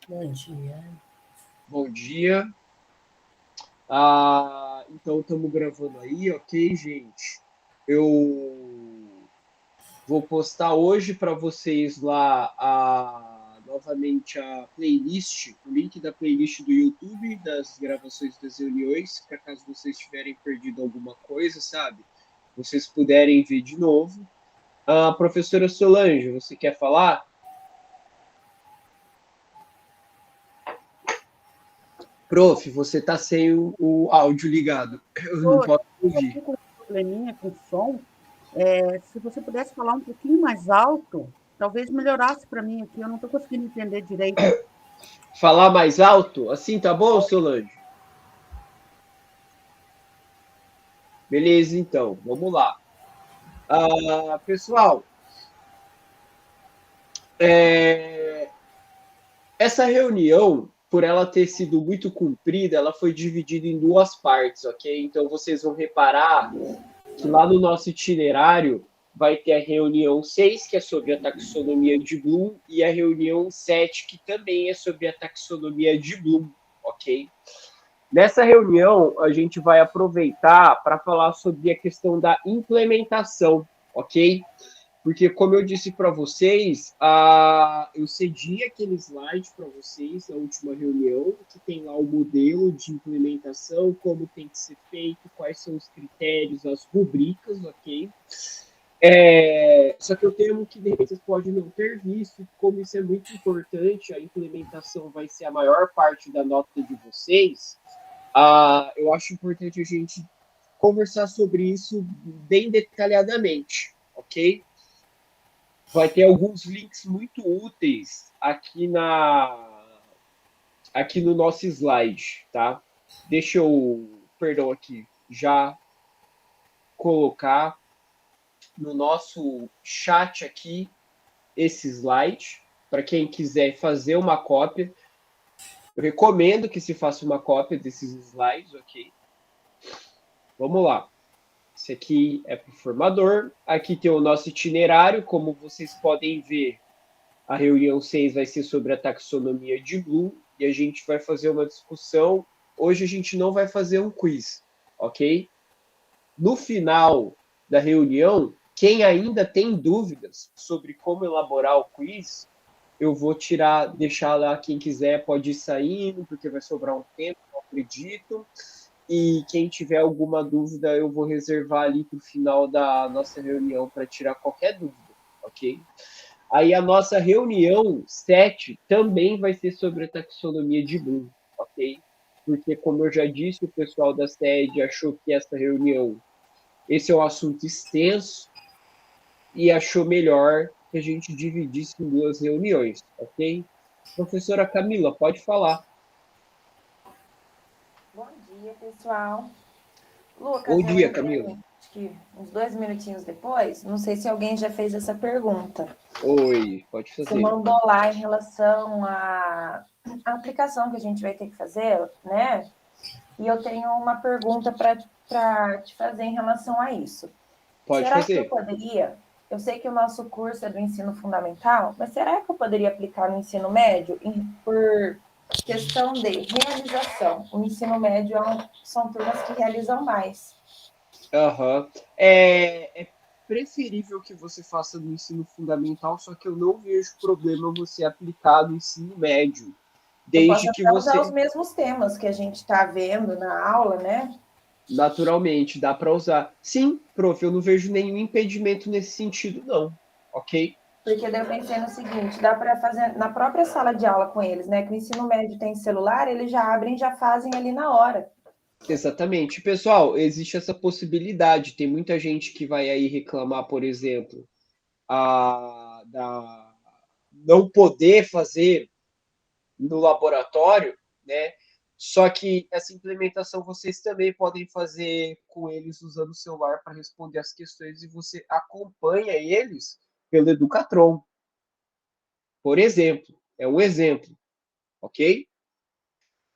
Bom dia. Bom dia. Então estamos gravando aí, ok, gente? Eu vou postar hoje para vocês lá novamente a playlist, o link da playlist do YouTube, das gravações das reuniões, para caso vocês tiverem perdido alguma coisa, sabe? Vocês puderem ver de novo. Professora Solange, você quer falar? Prof, você está sem o áudio ligado. Eu não Oi, posso estou ouvir. aqui com um probleminha com o som. Se você pudesse falar um pouquinho mais alto, talvez melhorasse para mim aqui. Eu não estou conseguindo entender direito. Falar mais alto? Assim tá bom, Solange? Beleza, então, vamos lá. Pessoal, é, essa reunião, por ela ter sido muito comprida, ela foi dividida em duas partes, ok? Então vocês vão reparar que lá no nosso itinerário vai ter a reunião 6, que é sobre a taxonomia de Bloom, e a reunião 7, que também é sobre a taxonomia de Bloom, ok? Nessa reunião, a gente vai aproveitar para falar sobre a questão da implementação, ok? Porque, como eu disse para vocês, eu cedi aquele slide para vocês na última reunião, que tem lá o modelo de implementação, como tem que ser feito, quais são os critérios, as rubricas, ok? Só que eu temo que de repente vocês podem não ter visto, como isso é muito importante, a implementação vai ser a maior parte da nota de vocês. Eu acho importante a gente conversar sobre isso bem detalhadamente, ok? Vai ter alguns links muito úteis aqui no nosso slide, tá? Deixa eu, perdão aqui, já colocar no nosso chat aqui esse slide para quem quiser fazer uma cópia. Eu recomendo que se faça uma cópia desses slides, ok? Vamos lá. Esse aqui é para o formador. Aqui tem o nosso itinerário. Como vocês podem ver, a reunião 6 vai ser sobre a taxonomia de Bloom e a gente vai fazer uma discussão. Hoje a gente não vai fazer um quiz, ok? No final da reunião, quem ainda tem dúvidas sobre como elaborar o quiz, eu vou deixar lá quem quiser pode ir saindo, porque vai sobrar um tempo, eu acredito. E quem tiver alguma dúvida, eu vou reservar ali para o final da nossa reunião para tirar qualquer dúvida, ok? Aí a nossa reunião 7 também vai ser sobre a taxonomia de Bloom, ok? Porque, como eu já disse, o pessoal da sede achou que essa reunião, esse é um assunto extenso e achou melhor que a gente dividisse em duas reuniões, ok? Professora Camila, pode falar. Bom dia, pessoal. Lucas, Bom eu dia, entrei, Camila. acho que uns 2 minutinhos depois. Não sei se alguém já fez essa pergunta. Oi, pode Você fazer. mandou lá em relação à aplicação que a gente vai ter que fazer, né? E eu tenho uma pergunta para te fazer em relação a isso. Pode Será que eu fazer. poderia? Eu sei que o nosso curso é do ensino fundamental, mas será que eu poderia aplicar no ensino médio por questão de realização? O ensino médio são turmas que realizam mais. Aham. É preferível que você faça no ensino fundamental, só que eu não vejo problema você aplicar no ensino médio, Eu posso desde que até usar os você, mesmos temas que a gente está vendo na aula, né? naturalmente, dá para usar. Sim, prof, eu não vejo nenhum impedimento nesse sentido, não. Ok? Porque daí eu pensei no seguinte, dá para fazer na própria sala de aula com eles, né? Que o ensino médio tem celular, eles já abrem, já fazem ali na hora. Exatamente. Pessoal, existe essa possibilidade. Tem muita gente que vai aí reclamar, por exemplo, da não poder fazer no laboratório, né? Só que essa implementação vocês também podem fazer com eles usando o celular para responder as questões e você acompanha eles pelo Educatron, por exemplo. É um exemplo, ok?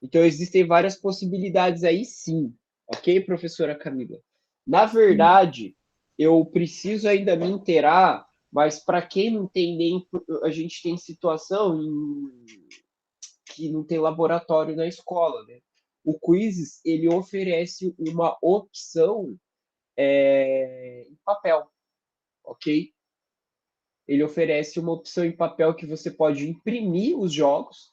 Então existem várias possibilidades aí sim, ok, professora Camila? Na verdade, eu preciso ainda me inteirar, mas para quem não tem nem. A gente tem situação que não tem laboratório na escola, né? O Quizzes, ele oferece uma opção em papel, ok? Ele oferece uma opção em papel que você pode imprimir os jogos,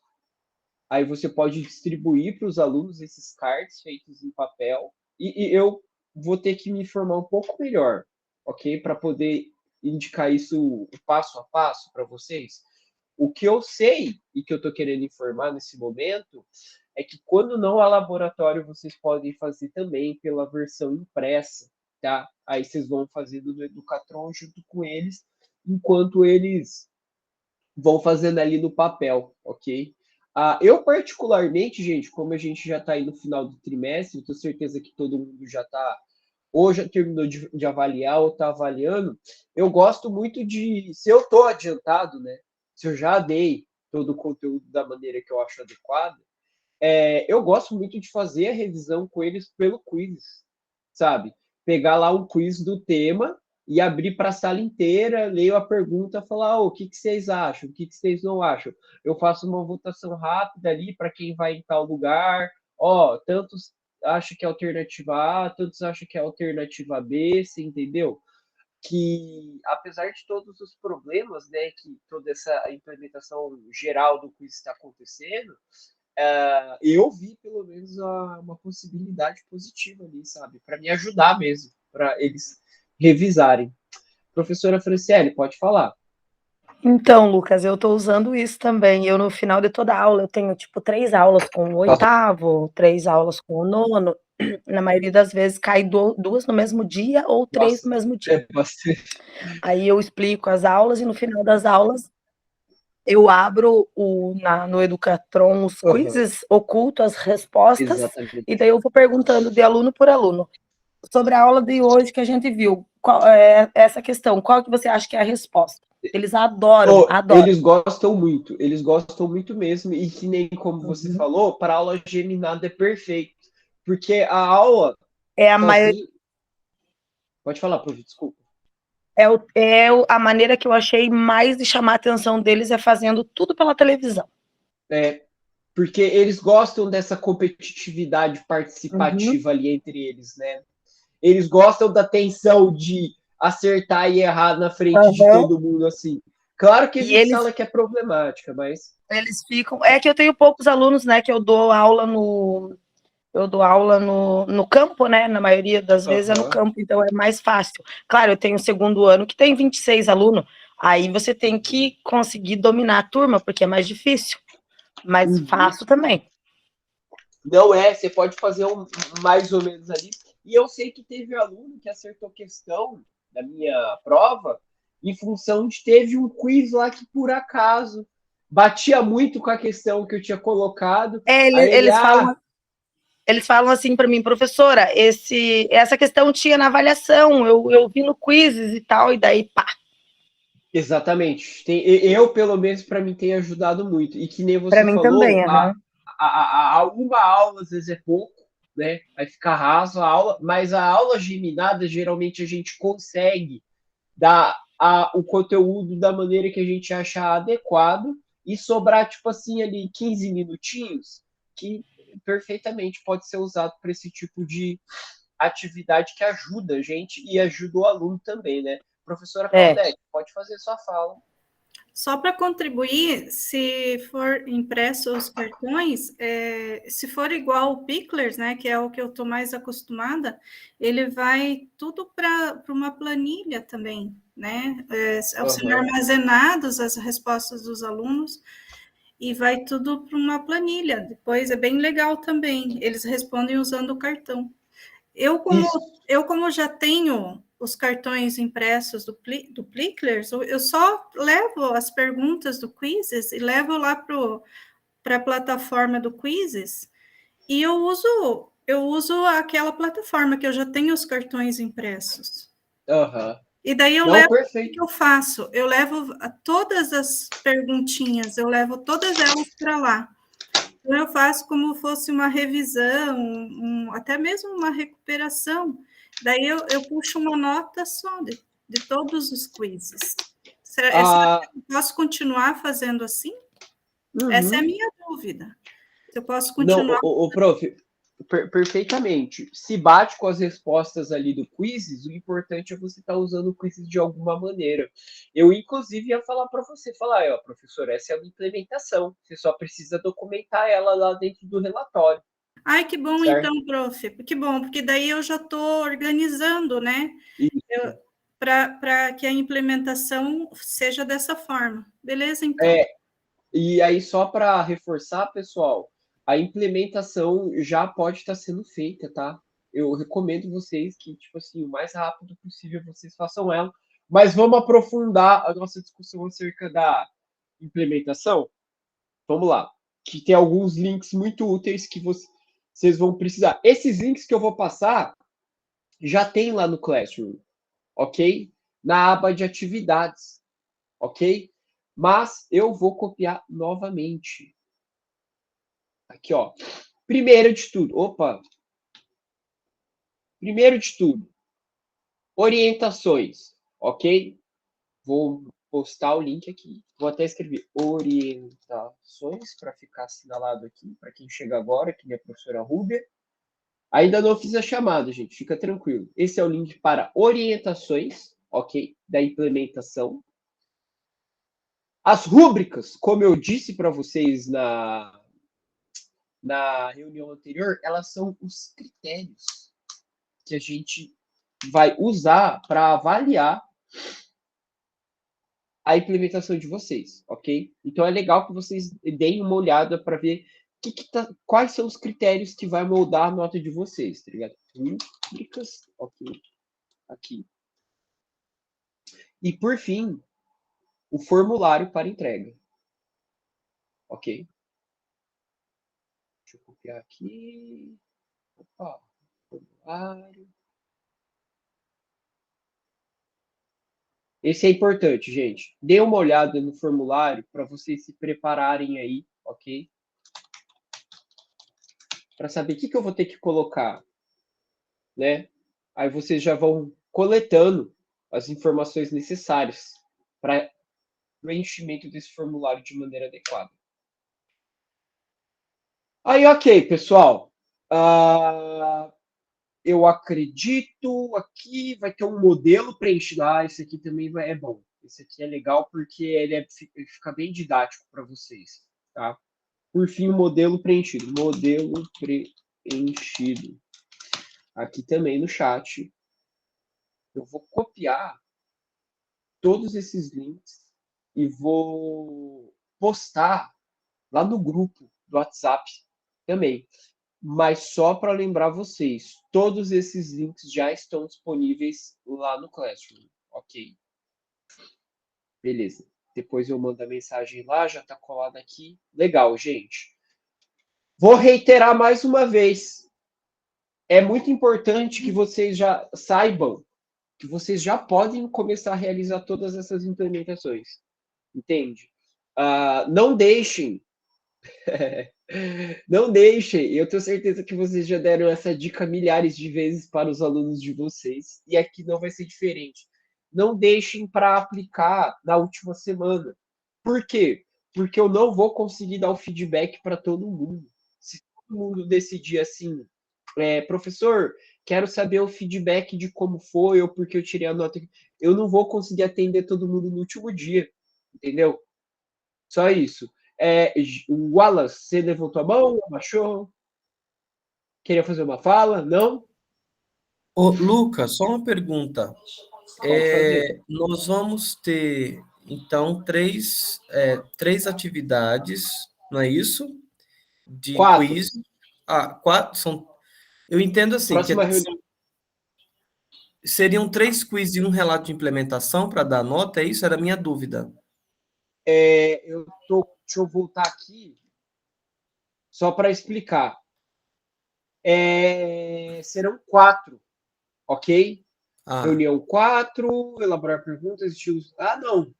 aí você pode distribuir para os alunos esses cards feitos em papel, e eu vou ter que me informar um pouco melhor, ok? Para poder indicar isso passo a passo para vocês. O que eu sei e que eu estou querendo informar nesse momento é que quando não há laboratório, vocês podem fazer também pela versão impressa, tá? Aí vocês vão fazendo no Educatron junto com eles, enquanto eles vão fazendo ali no papel, ok? Eu, particularmente, gente, como a gente já está aí no final do trimestre, eu tenho certeza que todo mundo já está, ou já terminou de avaliar, ou está avaliando, eu gosto muito de, se eu estou adiantado, né? Se eu já dei todo o conteúdo da maneira que eu acho adequada, eu gosto muito de fazer a revisão com eles pelo quiz, sabe? Pegar lá um quiz do tema e abrir para a sala inteira, leio a pergunta e falar, o que vocês acham? O que vocês não acham? Eu faço uma votação rápida ali para quem vai em tal lugar. Tantos acham que é alternativa A, tantos acham que é alternativa B, você entendeu? Que, apesar de todos os problemas, né, que toda essa implementação geral do quiz está acontecendo, eu vi pelo menos uma possibilidade positiva ali, sabe? Para me ajudar mesmo, para eles revisarem. Professora Franciele, pode falar. Então, Lucas, eu estou usando isso também. Eu, no final de toda aula, eu tenho, tipo, 3 aulas com o oitavo, 3 aulas com o nono. Na maioria das vezes, cai 2 no mesmo dia ou 3 no mesmo dia. Bastante. Aí eu explico as aulas e, no final das aulas, eu abro no Educatron os quizzes, oculto as respostas, Exatamente. e daí eu vou perguntando de aluno por aluno. Sobre a aula de hoje que a gente viu, essa questão, qual que você acha que é a resposta? Eles adoram. Eles gostam muito mesmo, e que nem como você falou, para aula geminada é perfeito, porque a aula é a maioria. Pode falar, prof, desculpa. A maneira que eu achei mais de chamar a atenção deles é fazendo tudo pela televisão. Porque eles gostam dessa competitividade participativa ali entre eles, né? Eles gostam da tensão de acertar e errar na frente de todo mundo, assim. Claro que a gente fala que é problemática, mas... Eles ficam... É que eu tenho poucos alunos, né, que eu dou aula no campo, né? Na maioria das vezes é no campo, então é mais fácil. Claro, eu tenho o segundo ano que tem 26 alunos, aí você tem que conseguir dominar a turma, porque é mais difícil, mas fácil também. Não você pode fazer mais ou menos ali. E eu sei que teve aluno que acertou questão da minha prova em função de teve um quiz lá que, por acaso, batia muito com a questão que eu tinha colocado. Eles falam assim para mim, professora, essa questão tinha na avaliação, eu vi no quizzes e tal, e daí pá. Exatamente. Eu, pelo menos, para mim, tem ajudado muito. E que nem você falou, também, uma aula às vezes é pouco, né? Vai ficar raso a aula, mas a aula geminada, geralmente, a gente consegue dar o conteúdo da maneira que a gente achar adequado e sobrar, tipo assim, ali 15 minutinhos, que perfeitamente pode ser usado para esse tipo de atividade que ajuda a gente e ajuda o aluno também, né? Professora Claudete, pode fazer sua fala. Só para contribuir, se for impresso os cartões, se for igual o Picklers, né, que é o que eu estou mais acostumada, ele vai tudo para uma planilha também, né? São armazenados as respostas dos alunos e vai tudo para uma planilha. Depois é bem legal também. Eles respondem usando o cartão. Eu como já tenho os cartões impressos do Picklers, eu só levo as perguntas do Quizzes e levo lá para a plataforma do Quizzes e eu uso aquela plataforma que eu já tenho os cartões impressos. E daí o que eu faço? Eu levo todas as perguntinhas, eu levo todas elas para lá. Então, eu faço como fosse uma revisão, até mesmo uma recuperação. Daí eu puxo uma nota só de todos os quizzes. Será que eu posso continuar fazendo assim? Essa é a minha dúvida. Se eu posso Não, continuar. prof, perfeitamente. Se bate com as respostas ali do quizzes, o importante é você estar usando o quizzes de alguma maneira. Eu, inclusive, ia falar para você, falar, ó, professor, essa é uma implementação. Você só precisa documentar ela lá dentro do relatório. Ai, que bom, certo? então, prof. Que bom, porque daí eu já estou organizando, né? Isso. Para que a implementação seja dessa forma. Beleza, então. E aí, só para reforçar, pessoal, a implementação já pode estar sendo feita, tá? Eu recomendo vocês que, tipo assim, o mais rápido possível vocês façam ela. Mas vamos aprofundar a nossa discussão acerca da implementação? Vamos lá. Que tem alguns links muito úteis que vocês vão precisar. Esses links que eu vou passar já tem lá no Classroom, ok? Na aba de atividades, ok? Mas eu vou copiar novamente. Aqui, ó. Primeiro de tudo, orientações, ok? Vou postar o link aqui. Vou até escrever orientações para ficar assinalado aqui, para quem chega agora, que é a professora Rúbia. Ainda não fiz a chamada, gente, fica tranquilo. Esse é o link para orientações, ok? Da implementação. As rúbricas, como eu disse para vocês na reunião anterior, elas são os critérios que a gente vai usar para avaliar a implementação de vocês, ok? Então é legal que vocês deem uma olhada para ver quais são os critérios que vai moldar a nota de vocês, tá ligado? Rúbricas, ok, aqui. E por fim, o formulário para entrega, ok? Deixa eu copiar aqui. Opa, formulário. Esse é importante, gente. Dê uma olhada no formulário para vocês se prepararem aí, ok? Para saber o que eu vou ter que colocar, né? Aí vocês já vão coletando as informações necessárias para o preenchimento desse formulário de maneira adequada. Aí, ok, pessoal. Eu acredito aqui vai ter um modelo preenchido. Esse aqui também é bom. Esse aqui é legal porque ele fica bem didático para vocês, tá? Por fim, o modelo preenchido. Modelo preenchido. Aqui também no chat. Eu vou copiar todos esses links e vou postar lá no grupo do WhatsApp também. Mas só para lembrar vocês, todos esses links já estão disponíveis lá no Classroom, ok? Beleza. Depois eu mando a mensagem lá, já está colado aqui. Legal, gente. Vou reiterar mais uma vez. É muito importante que vocês já saibam que vocês já podem começar a realizar todas essas implementações. Entende? Não deixem. Não deixem. Eu tenho certeza que vocês já deram essa dica milhares de vezes para os alunos de vocês. E aqui não vai ser diferente. Não deixem para aplicar na última semana. Por quê? Porque eu não vou conseguir dar o feedback para todo mundo. Se todo mundo decidir assim, professor, quero saber o feedback de como foi ou porque eu tirei a nota. Eu não vou conseguir atender todo mundo no último dia, entendeu? Só isso. O Wallace, você levantou a mão, abaixou? Queria fazer uma fala? Não? Ô, Lucas, só uma pergunta. Pode fazer. Nós vamos ter, então, três atividades, não é isso? De 4. quiz. 4 são. Eu entendo assim, Próxima reunião. seriam 3 quiz e um relato de implementação para dar nota, é isso? Era a minha dúvida. Deixa eu voltar aqui só para explicar. Serão 4, ok? Reunião 4, elaborar perguntas, estilos. Não.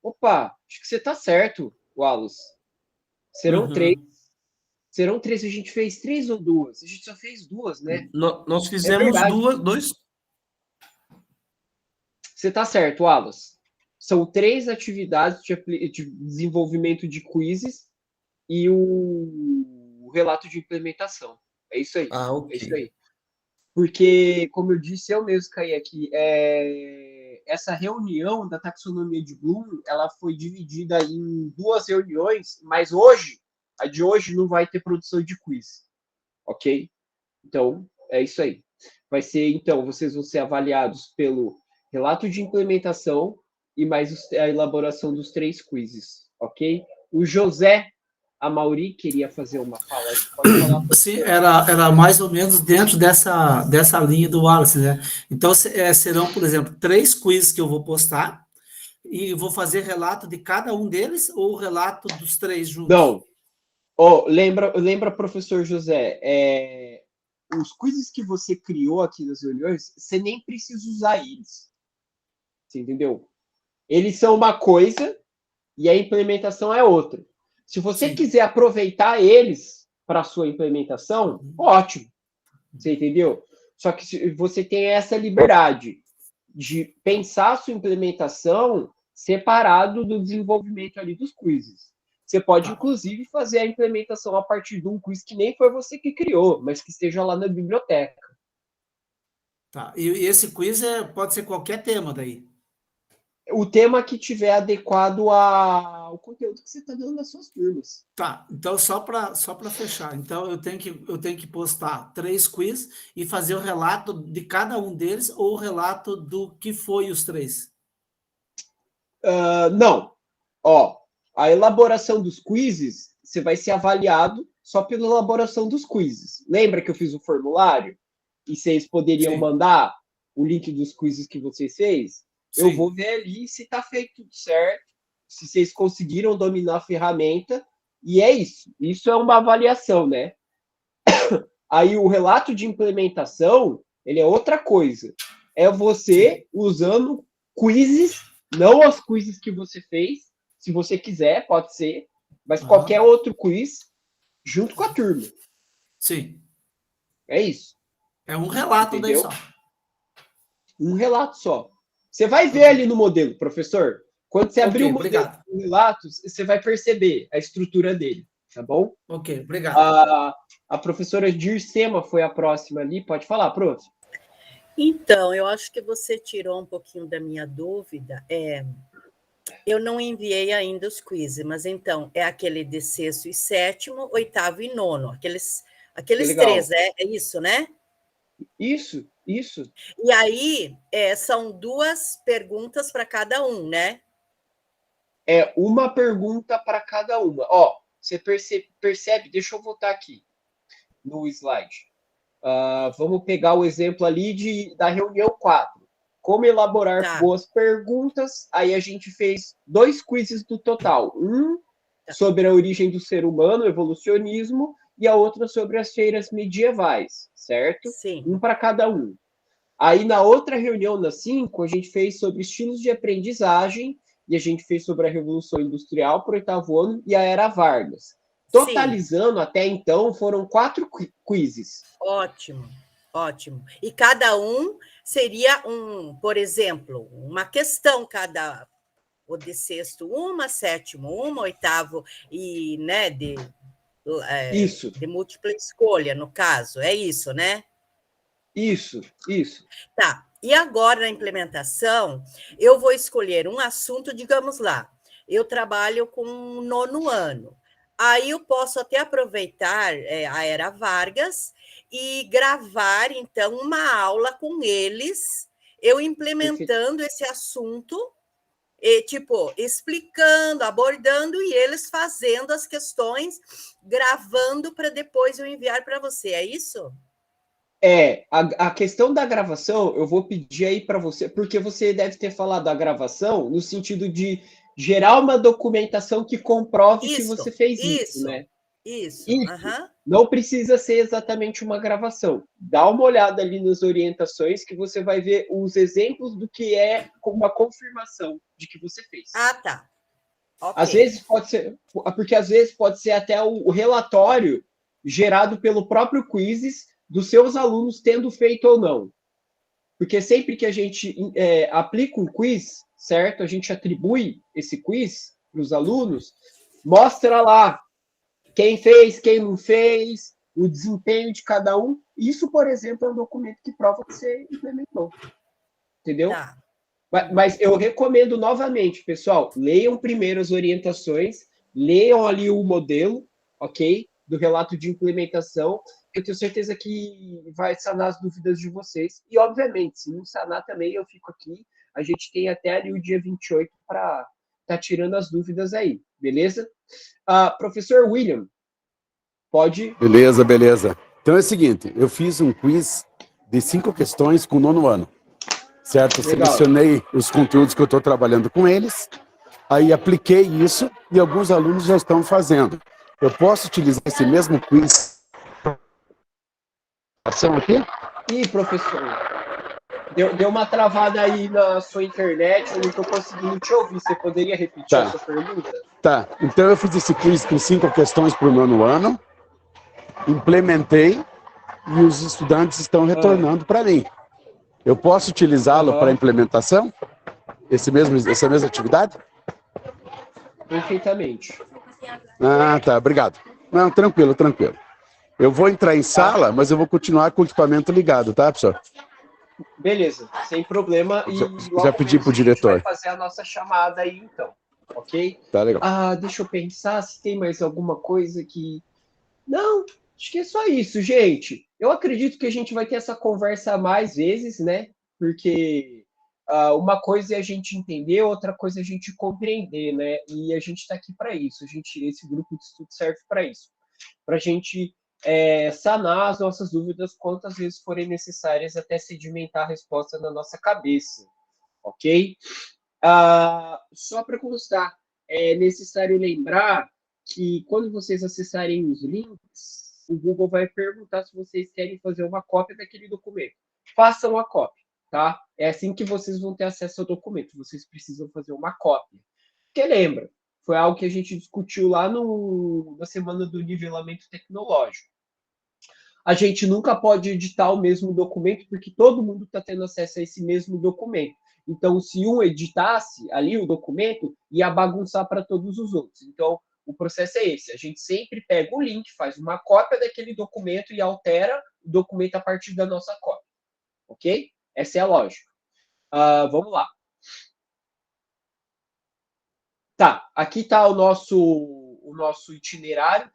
Opa, acho que você está certo, Wallace. Serão 3. Serão 3. A gente fez 3 ou 2? A gente só fez 2, né? Nós fizemos 2. Você está certo, Wallace. são 3 atividades de desenvolvimento de quizzes e o relato de implementação. É isso aí. Ah, É isso ok. aí. Porque, como eu disse, eu mesmo caí aqui. Essa reunião da taxonomia de Bloom, ela foi dividida em 2 reuniões, mas hoje, a de hoje não vai ter produção de quiz, ok? Então, é isso aí. Vai ser, então, vocês vão ser avaliados pelo relato de implementação e mais a elaboração dos 3 quizzes, ok? O José Amauri queria fazer uma fala aí, pode falar. Sim, era mais ou menos dentro dessa linha do Wallace, né? Então, serão, por exemplo, 3 quizzes que eu vou postar e vou fazer relato de cada um deles ou relato dos 3 juntos? Não. Lembra, professor José, os quizzes que você criou aqui nas reuniões, você nem precisa usar eles. Você entendeu? Eles são uma coisa e a implementação é outra. Se você quiser aproveitar eles para a sua implementação, ótimo. Você entendeu? Só que você tem essa liberdade de pensar a sua implementação separado do desenvolvimento ali dos quizzes. Você pode, inclusive, fazer a implementação a partir de um quiz que nem foi você que criou, mas que esteja lá na biblioteca. Tá. E esse quiz pode ser qualquer tema daí? O tema que tiver adequado ao conteúdo que você está dando nas suas turmas. Tá, então só para fechar. Então eu tenho que postar 3 quiz e fazer o relato de cada um deles ou o relato do que foi os 3? Não. A elaboração dos quizzes, você vai ser avaliado só pela elaboração dos quizzes. Lembra que eu fiz o formulário? E vocês poderiam mandar o link dos quizzes que vocês fez? Eu vou ver ali se está feito tudo certo, se vocês conseguiram dominar a ferramenta, e é isso. Isso é uma avaliação, né? Aí o relato de implementação, ele é outra coisa. É você usando quizzes, não os quizzes que você fez, se você quiser, pode ser, mas qualquer outro quiz, junto com a turma. Sim. É isso. É um relato daí só. Um relato só. Você vai ver ali no modelo, professor. Quando você abrir o modelo de relatos, você vai perceber a estrutura dele, tá bom? Ok, obrigado. A professora Dircema foi a próxima ali. Pode falar, prof. Então, eu acho que você tirou um pouquinho da minha dúvida. Eu não enviei ainda os quizzes, mas então, é aquele de 6º e 7º, 8º e 9º. Aqueles 3, é isso, né? Isso. E aí, são 2 perguntas para cada um, né? É uma pergunta para cada uma. Você percebe? Deixa eu voltar aqui no slide. Vamos pegar o exemplo ali da reunião 4. Como elaborar boas perguntas. Aí a gente fez 2 quizzes do total. Um sobre a origem do ser humano, evolucionismo, e a outra sobre as feiras medievais, certo? Sim. Um para cada um. Aí, na outra reunião, na 5, a gente fez sobre estilos de aprendizagem, e a gente fez sobre a Revolução Industrial para o 8º ano e a Era Vargas. Totalizando, até então, foram 4 quizzes. Ótimo. E cada um seria por exemplo, uma questão cada... O de 6º, 1, 7º, 1, 8º, e, né, Isso. De múltipla escolha, no caso. É isso, né? Isso. Tá. E agora, na implementação, eu vou escolher um assunto, digamos lá, eu trabalho com o 9º ano. Aí eu posso até aproveitar a Era Vargas e gravar, então, uma aula com eles, eu implementando esse assunto, explicando, abordando, e eles fazendo as questões, gravando para depois eu enviar para você, é isso? A questão da gravação, eu vou pedir aí para você, porque você deve ter falado da gravação no sentido de gerar uma documentação que comprove que você fez isso, né? Isso. Não precisa ser exatamente uma gravação. Dá uma olhada ali nas orientações que você vai ver os exemplos do que é uma confirmação de que você fez. Tá. Okay. Às vezes pode ser, porque às vezes pode ser até o relatório gerado pelo próprio quizzes dos seus alunos tendo feito ou não. Porque sempre que a gente aplica um quiz, certo? A gente atribui esse quiz para os alunos, mostra lá quem fez, quem não fez, o desempenho de cada um. Isso, por exemplo, é um documento que prova que você implementou. Entendeu? Tá. Mas eu recomendo novamente, pessoal, leiam primeiro as orientações, leiam ali o modelo, ok? Do relato de implementação. Eu tenho certeza que vai sanar as dúvidas de vocês. E, obviamente, se não sanar também, eu fico aqui. A gente tem até ali o dia 28 para estar tirando as dúvidas aí, beleza? Professor William, pode... Beleza, beleza. Então é o seguinte, eu fiz um quiz de 5 questões com o 9º ano, certo? Legal. Selecionei os conteúdos que eu estou trabalhando com eles, aí apliquei isso e alguns alunos já estão fazendo. Eu posso utilizar esse mesmo quiz? Aqui? Ih, professor, deu uma travada aí na sua internet, eu não estou conseguindo te ouvir. Você poderia repetir a sua pergunta? Tá, então eu fiz esse quiz com 5 questões para o 9º ano, implementei e os estudantes estão retornando para mim. Eu posso utilizá-lo para implementação? Essa mesma atividade? Perfeitamente. Ah, tá, obrigado. Não, tranquilo, tranquilo. Eu vou entrar em sala, mas eu vou continuar com o equipamento ligado, tá, pessoal? Beleza, sem problema. E já pedi pro diretor. A gente vai fazer a nossa chamada aí, então. Ok? Tá legal. Deixa eu pensar se tem mais alguma coisa que... Não, acho que é só isso, gente. Eu acredito que a gente vai ter essa conversa mais vezes, né? Porque uma coisa é a gente entender, outra coisa é a gente compreender, né? E a gente está aqui para isso. Esse grupo de estudo serve para isso. Para a gente sanar as nossas dúvidas quantas vezes forem necessárias até sedimentar a resposta na nossa cabeça. Ok? Só para constar, é necessário lembrar que quando vocês acessarem os links, o Google vai perguntar se vocês querem fazer uma cópia daquele documento. Façam a cópia, tá? É assim que vocês vão ter acesso ao documento. Vocês precisam fazer uma cópia. Porque lembra, foi algo que a gente discutiu lá na semana do nivelamento tecnológico. A gente nunca pode editar o mesmo documento porque todo mundo está tendo acesso a esse mesmo documento. Então, se um editasse ali o documento, ia bagunçar para todos os outros. Então, o processo é esse. A gente sempre pega o link, faz uma cópia daquele documento e altera o documento a partir da nossa cópia. Ok? Essa é a lógica. Vamos lá. Tá, aqui está o nosso itinerário.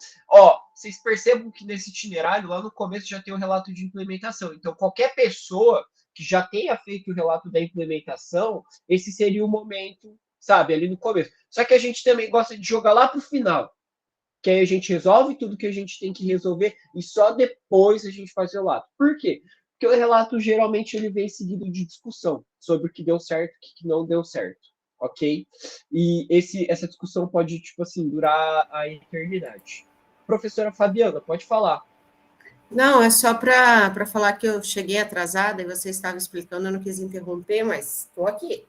Vocês percebam que nesse itinerário, lá no começo, já tem o relato de implementação. Então, qualquer pessoa que já tenha feito o relato da implementação, esse seria o momento, sabe, ali no começo. Só que a gente também gosta de jogar lá para o final, que aí a gente resolve tudo que a gente tem que resolver e só depois a gente faz o relato. Por quê? Porque o relato, geralmente, ele vem seguido de discussão sobre o que deu certo e o que não deu certo, ok? E essa discussão pode, tipo assim, durar a eternidade. Professora Fabiana, pode falar. Não, é só para falar que eu cheguei atrasada e você estava explicando, eu não quis interromper, mas estou aqui.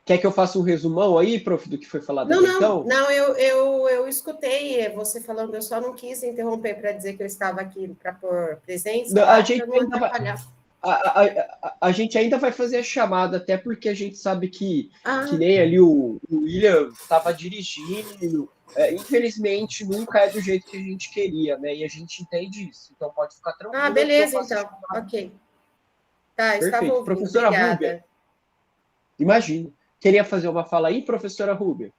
Quer que eu faça um resumão aí, prof, do que foi falado? Não, eu escutei você falando, eu só não quis interromper para dizer que eu estava aqui para pôr presença. Não, a gente ainda vai fazer a chamada, até porque a gente sabe que nem ali o William estava dirigindo. Infelizmente, nunca é do jeito que a gente queria, né? E a gente entende isso. Então, pode ficar tranquilo. Beleza, então. Ok. Tá, estava ouvindo. Professora Rúbia. Imagina. Queria fazer uma fala aí, professora Rúbia?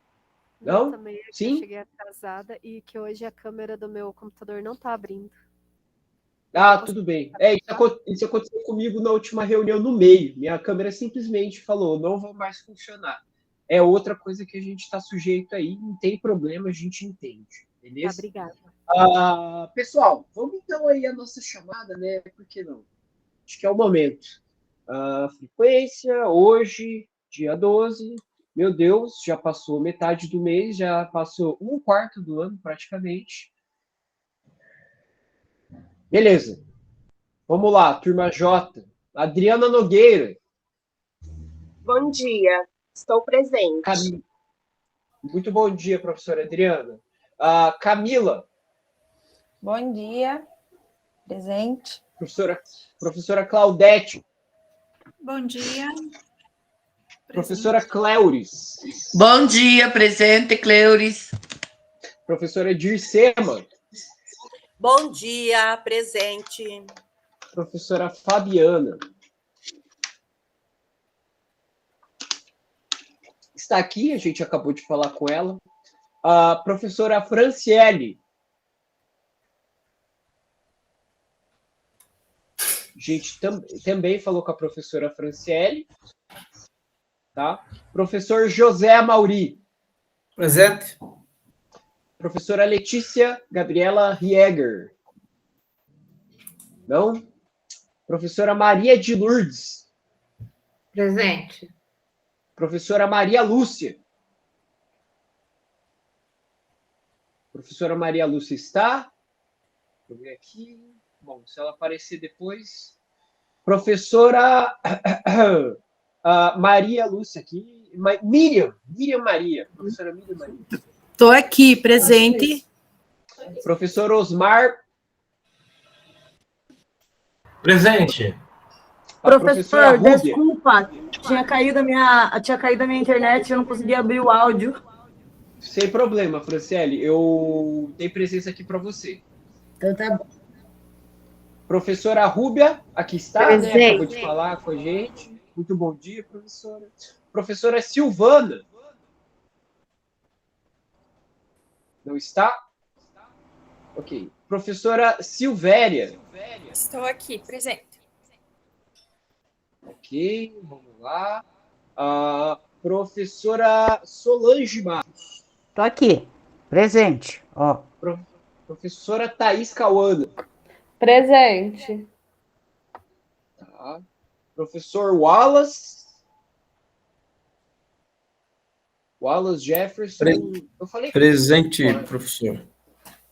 Não? Eu também Sim? cheguei atrasada e que hoje a câmera do meu computador não está abrindo. Tudo bem. Isso aconteceu comigo na última reunião no meio. Minha câmera simplesmente falou, não vou mais funcionar. É outra coisa que a gente está sujeito aí, não tem problema, a gente entende, beleza? Obrigada. Pessoal, vamos então aí a nossa chamada, né? Por que não? Acho que é o momento. Frequência, hoje, dia 12. Meu Deus, já passou metade do mês, já passou 1/4 do ano, praticamente. Beleza. Vamos lá, turma J. Adriana Nogueira. Bom dia. Estou presente. Muito bom dia, professora Adriana. Camila. Bom dia. Presente. Professora Claudete. Bom dia. Professora Cleuris. Bom dia, presente, Cleuris. Professora Dircema. Bom dia, presente. Professora Fabiana. Está aqui, a gente acabou de falar com ela. A professora Franciele. A gente também falou com a professora Franciele. Tá? Professor José Amauri. Presente. Professora Letícia Gabriela Rieger. Não? Professora Maria de Lourdes. Presente. Professora Maria Lúcia. Professora Maria Lúcia está? Deixa eu ver aqui. Bom, se ela aparecer depois. Professora Maria Lúcia aqui. Miriam Maria. Professora Miriam Maria. Estou aqui, presente. Professor Osmar. Presente. Professor, desculpa, tinha caído a minha internet, eu não conseguia abrir o áudio. Sem problema, Franciele. Eu dei presença aqui para você. Então tá bom. Professora Rúbia, aqui está, Presente. né? Acabou de falar com a gente. Muito bom dia, professora. Professora Silvana. Não está? Ok. Professora Silvéria. Estou aqui, presente. Ok, vamos lá. Professora Solange Matos. Tô aqui, presente. Ó. Professora Thaís Cauana. Presente. Tá. Professor Wallace. Wallace Jefferson. Eu falei Presente, professor.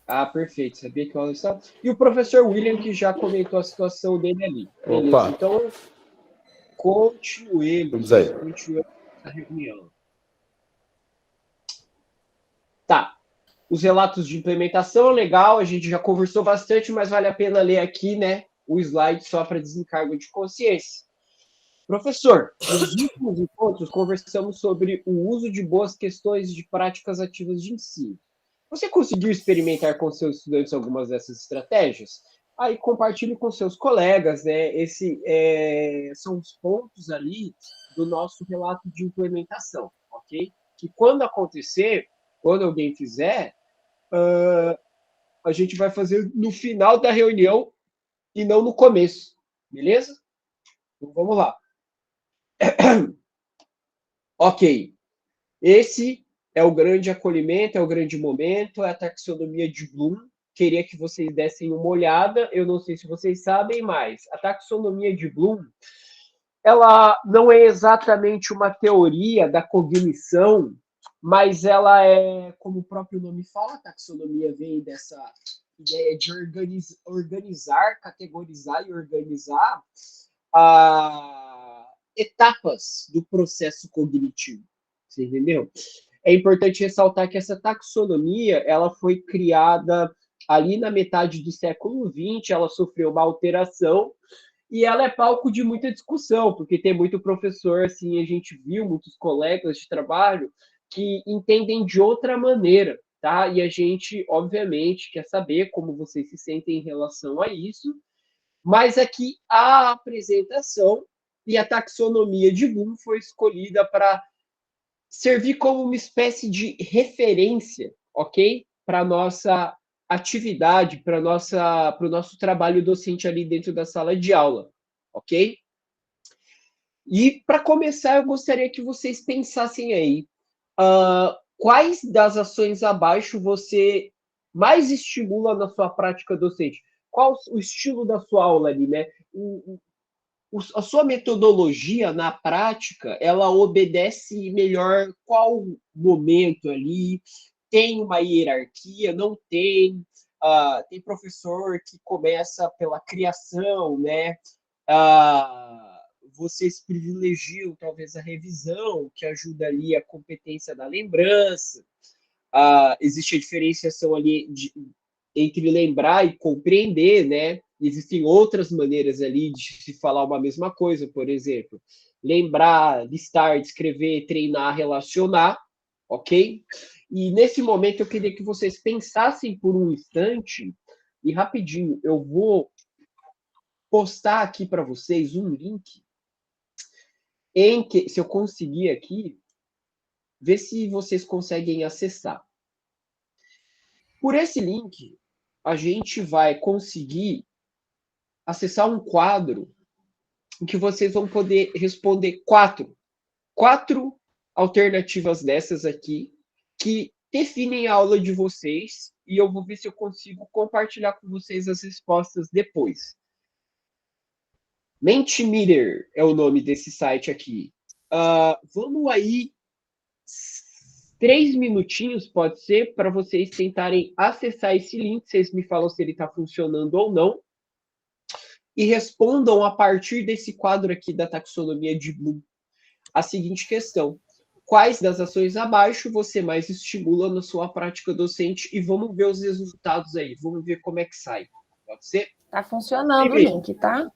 Ah, perfeito. Sabia que o Wallace estava. E o professor William, que já comentou a situação dele ali. Beleza. Opa. Então, continuemos a reunião. Tá. Os relatos de implementação, legal, a gente já conversou bastante, mas vale a pena ler aqui, né, o slide só para desencargo de consciência. Professor, nos últimos encontros conversamos sobre o uso de boas questões de práticas ativas de ensino. Você conseguiu experimentar com seus estudantes algumas dessas estratégias? Aí compartilhe com seus colegas, né? São os pontos ali do nosso relato de implementação, ok? Que quando acontecer, quando alguém fizer, a gente vai fazer no final da reunião e não no começo, beleza? Então vamos lá. Ok. Esse é o grande acolhimento, é o grande momento, é a taxonomia de Bloom. Queria que vocês dessem uma olhada. Eu não sei se vocês sabem, mas a taxonomia de Bloom, ela não é exatamente uma teoria da cognição, mas ela é, como o próprio nome fala, a taxonomia vem dessa ideia de organizar, categorizar e organizar etapas do processo cognitivo. Você entendeu? É importante ressaltar que essa taxonomia ela foi criada ali na metade do século XX, ela sofreu uma alteração e ela é palco de muita discussão, porque tem muito professor, assim, a gente viu muitos colegas de trabalho que entendem de outra maneira, tá? E a gente, obviamente, quer saber como vocês se sentem em relação a isso, mas aqui a apresentação e a taxonomia de Bloom foi escolhida para servir como uma espécie de referência, ok? Para a nossa atividade, para o nosso trabalho docente ali dentro da sala de aula, ok? E, para começar, eu gostaria que vocês pensassem aí, quais das ações abaixo você mais estimula na sua prática docente? Qual o estilo da sua aula ali, né? A sua metodologia na prática, ela obedece melhor qual momento ali? Tem uma hierarquia? Não tem? Tem professor que começa pela criação, né? Vocês privilegiam talvez a revisão, que ajuda ali a competência da lembrança. Existe a diferenciação ali entre lembrar e compreender, né? Existem outras maneiras ali de se falar uma mesma coisa, por exemplo. lembrar, listar, descrever, treinar, relacionar, ok? E nesse momento eu queria que vocês pensassem por um instante, e rapidinho, eu vou postar aqui para vocês um link em que, se eu conseguir aqui, ver se vocês conseguem acessar. Por esse link, a gente vai conseguir acessar um quadro em que vocês vão poder responder quatro alternativas dessas aqui, que definem a aula de vocês, e eu vou ver se eu consigo compartilhar com vocês as respostas depois. Mentimeter é o nome desse site aqui. Vamos aí, 3 minutinhos, pode ser, para vocês tentarem acessar esse link, vocês me falam se ele está funcionando ou não, e respondam a partir desse quadro aqui da taxonomia de Bloom a seguinte questão: quais das ações abaixo você mais estimula na sua prática docente? E vamos ver os resultados aí, vamos ver como é que sai. Pode ser? Tá funcionando o link, tá?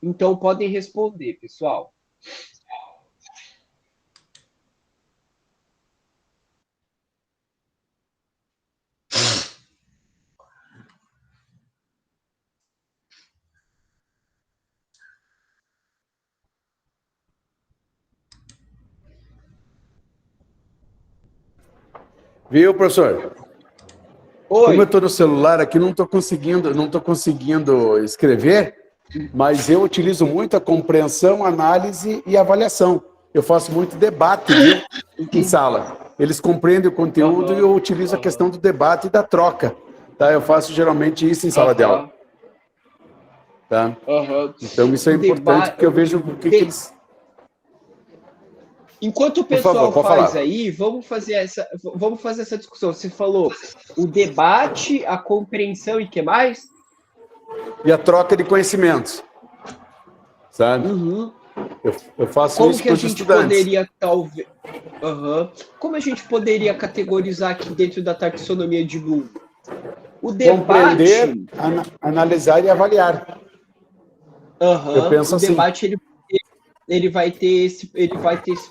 Então podem responder, pessoal. Viu, professor? Oi. Como eu estou no celular aqui, não estou conseguindo escrever, mas eu utilizo muito a compreensão, análise e avaliação. Eu faço muito debate, viu, em sala. Eles compreendem o conteúdo e eu utilizo a questão do debate e da troca. Tá? Eu faço geralmente isso em sala de aula. Tá? Então isso é importante, porque eu vejo o que eles... Enquanto o pessoal faz aí, vamos fazer essa discussão. Você falou o debate, a compreensão e o que mais? E a troca de conhecimentos. Sabe? Eu faço Como isso que com a os gente estudantes. poderia, talvez... Como a gente poderia categorizar aqui dentro da taxonomia de Bloom? O debate... Compreender, analisar e avaliar. Eu penso o assim. debate, ele vai ter esse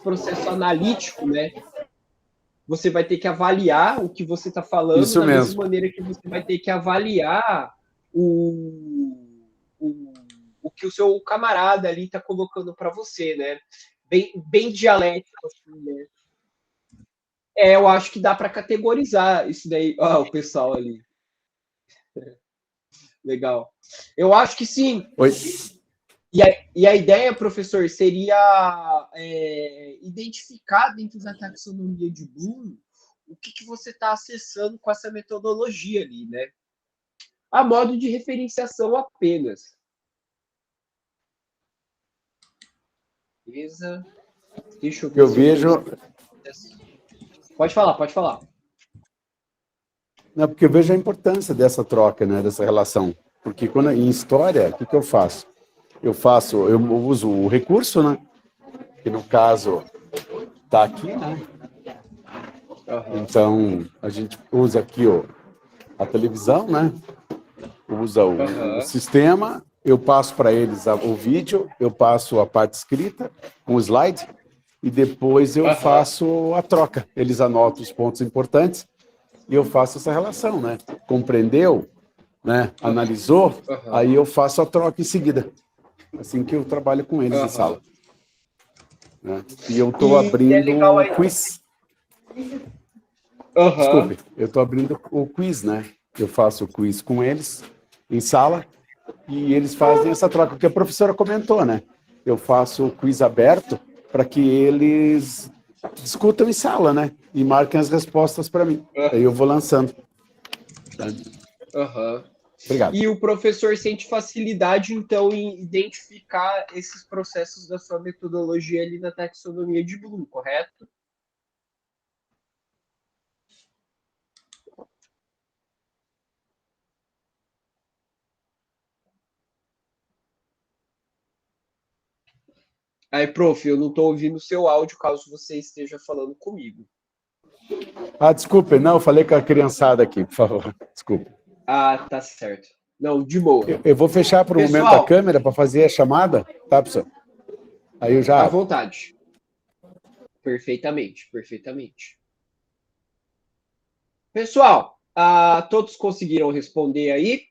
processo analítico, né? Você vai ter que avaliar o que você está falando Isso da mesmo. mesma maneira que você vai ter que avaliar o que o seu camarada ali está colocando para você, né? Bem dialético, assim, né? Eu acho que dá para categorizar isso daí. O pessoal ali. Legal. Eu acho que sim. Oi. E a ideia, professor, seria identificar dentro da taxonomia de Bloom o que você está acessando com essa metodologia ali, né? A modo de referenciação apenas. Beleza? Deixa eu ver. Eu vejo... Pode falar. Não, porque eu vejo a importância dessa troca, né, dessa relação. Porque quando em história, o que eu faço? Eu uso o recurso, né? Que no caso está aqui, né? Então a gente usa aqui a televisão, né? Usa o sistema, eu passo para eles o vídeo, eu passo a parte escrita com o slide e depois eu faço a troca. Eles anotam os pontos importantes e eu faço essa relação, né? Compreendeu, né? Analisou, aí eu faço a troca em seguida. Assim que eu trabalho com eles em sala. Né? E eu estou abrindo um quiz. Desculpe, eu estou abrindo o quiz, né? Eu faço o quiz com eles em sala e eles fazem essa troca, que a professora comentou, né? Eu faço o quiz aberto para que eles discutam em sala, né? E marquem as respostas para mim. Aí eu vou lançando. Obrigado. E o professor sente facilidade, então, em identificar esses processos da sua metodologia ali na taxonomia de Bloom, correto? Aí, prof, eu não estou ouvindo o seu áudio, caso você esteja falando comigo. Desculpe, não, eu falei com a criançada aqui, por favor. Desculpe. Tá certo. Não, de boa. Eu vou fechar por um momento a câmera para fazer a chamada, tá, professor? Aí eu já À abro. vontade. Perfeitamente, perfeitamente. Pessoal, todos conseguiram responder aí?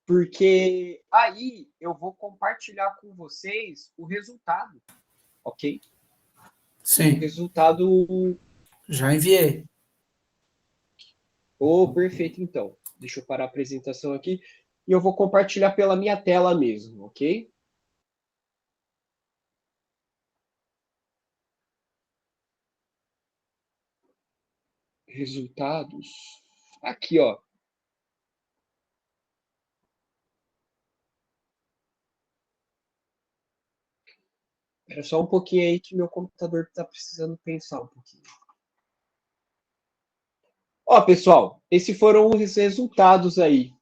Porque aí eu vou compartilhar com vocês o resultado, ok? Sim. O resultado... Já enviei. Oh, perfeito, então. Deixa eu parar a apresentação aqui. E eu vou compartilhar pela minha tela mesmo, ok? Resultados. Aqui, ó. Espera só um pouquinho aí que meu computador está precisando pensar um pouquinho. Ó, pessoal, esses foram os resultados aí.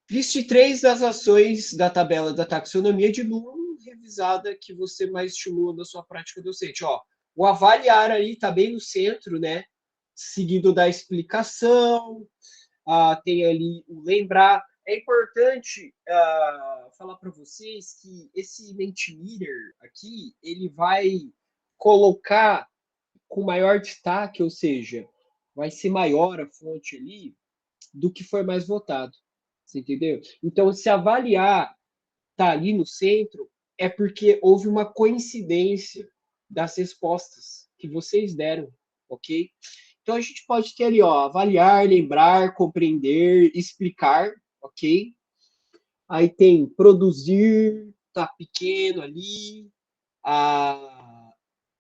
Liste 3 das ações da tabela da taxonomia de Bloom revisada que você mais estimula na sua prática docente. Ó, o avaliar aí está bem no centro, né? Seguido da explicação, tem ali o lembrar. É importante falar para vocês que esse Mentimeter aqui, ele vai colocar com maior destaque, ou seja, vai ser maior a fonte ali do que foi mais votado. Você entendeu? Então, se avaliar tá ali no centro, é porque houve uma coincidência das respostas que vocês deram, ok? Então, a gente pode ter ali, ó, avaliar, lembrar, compreender, explicar, ok? Aí tem produzir, tá pequeno ali,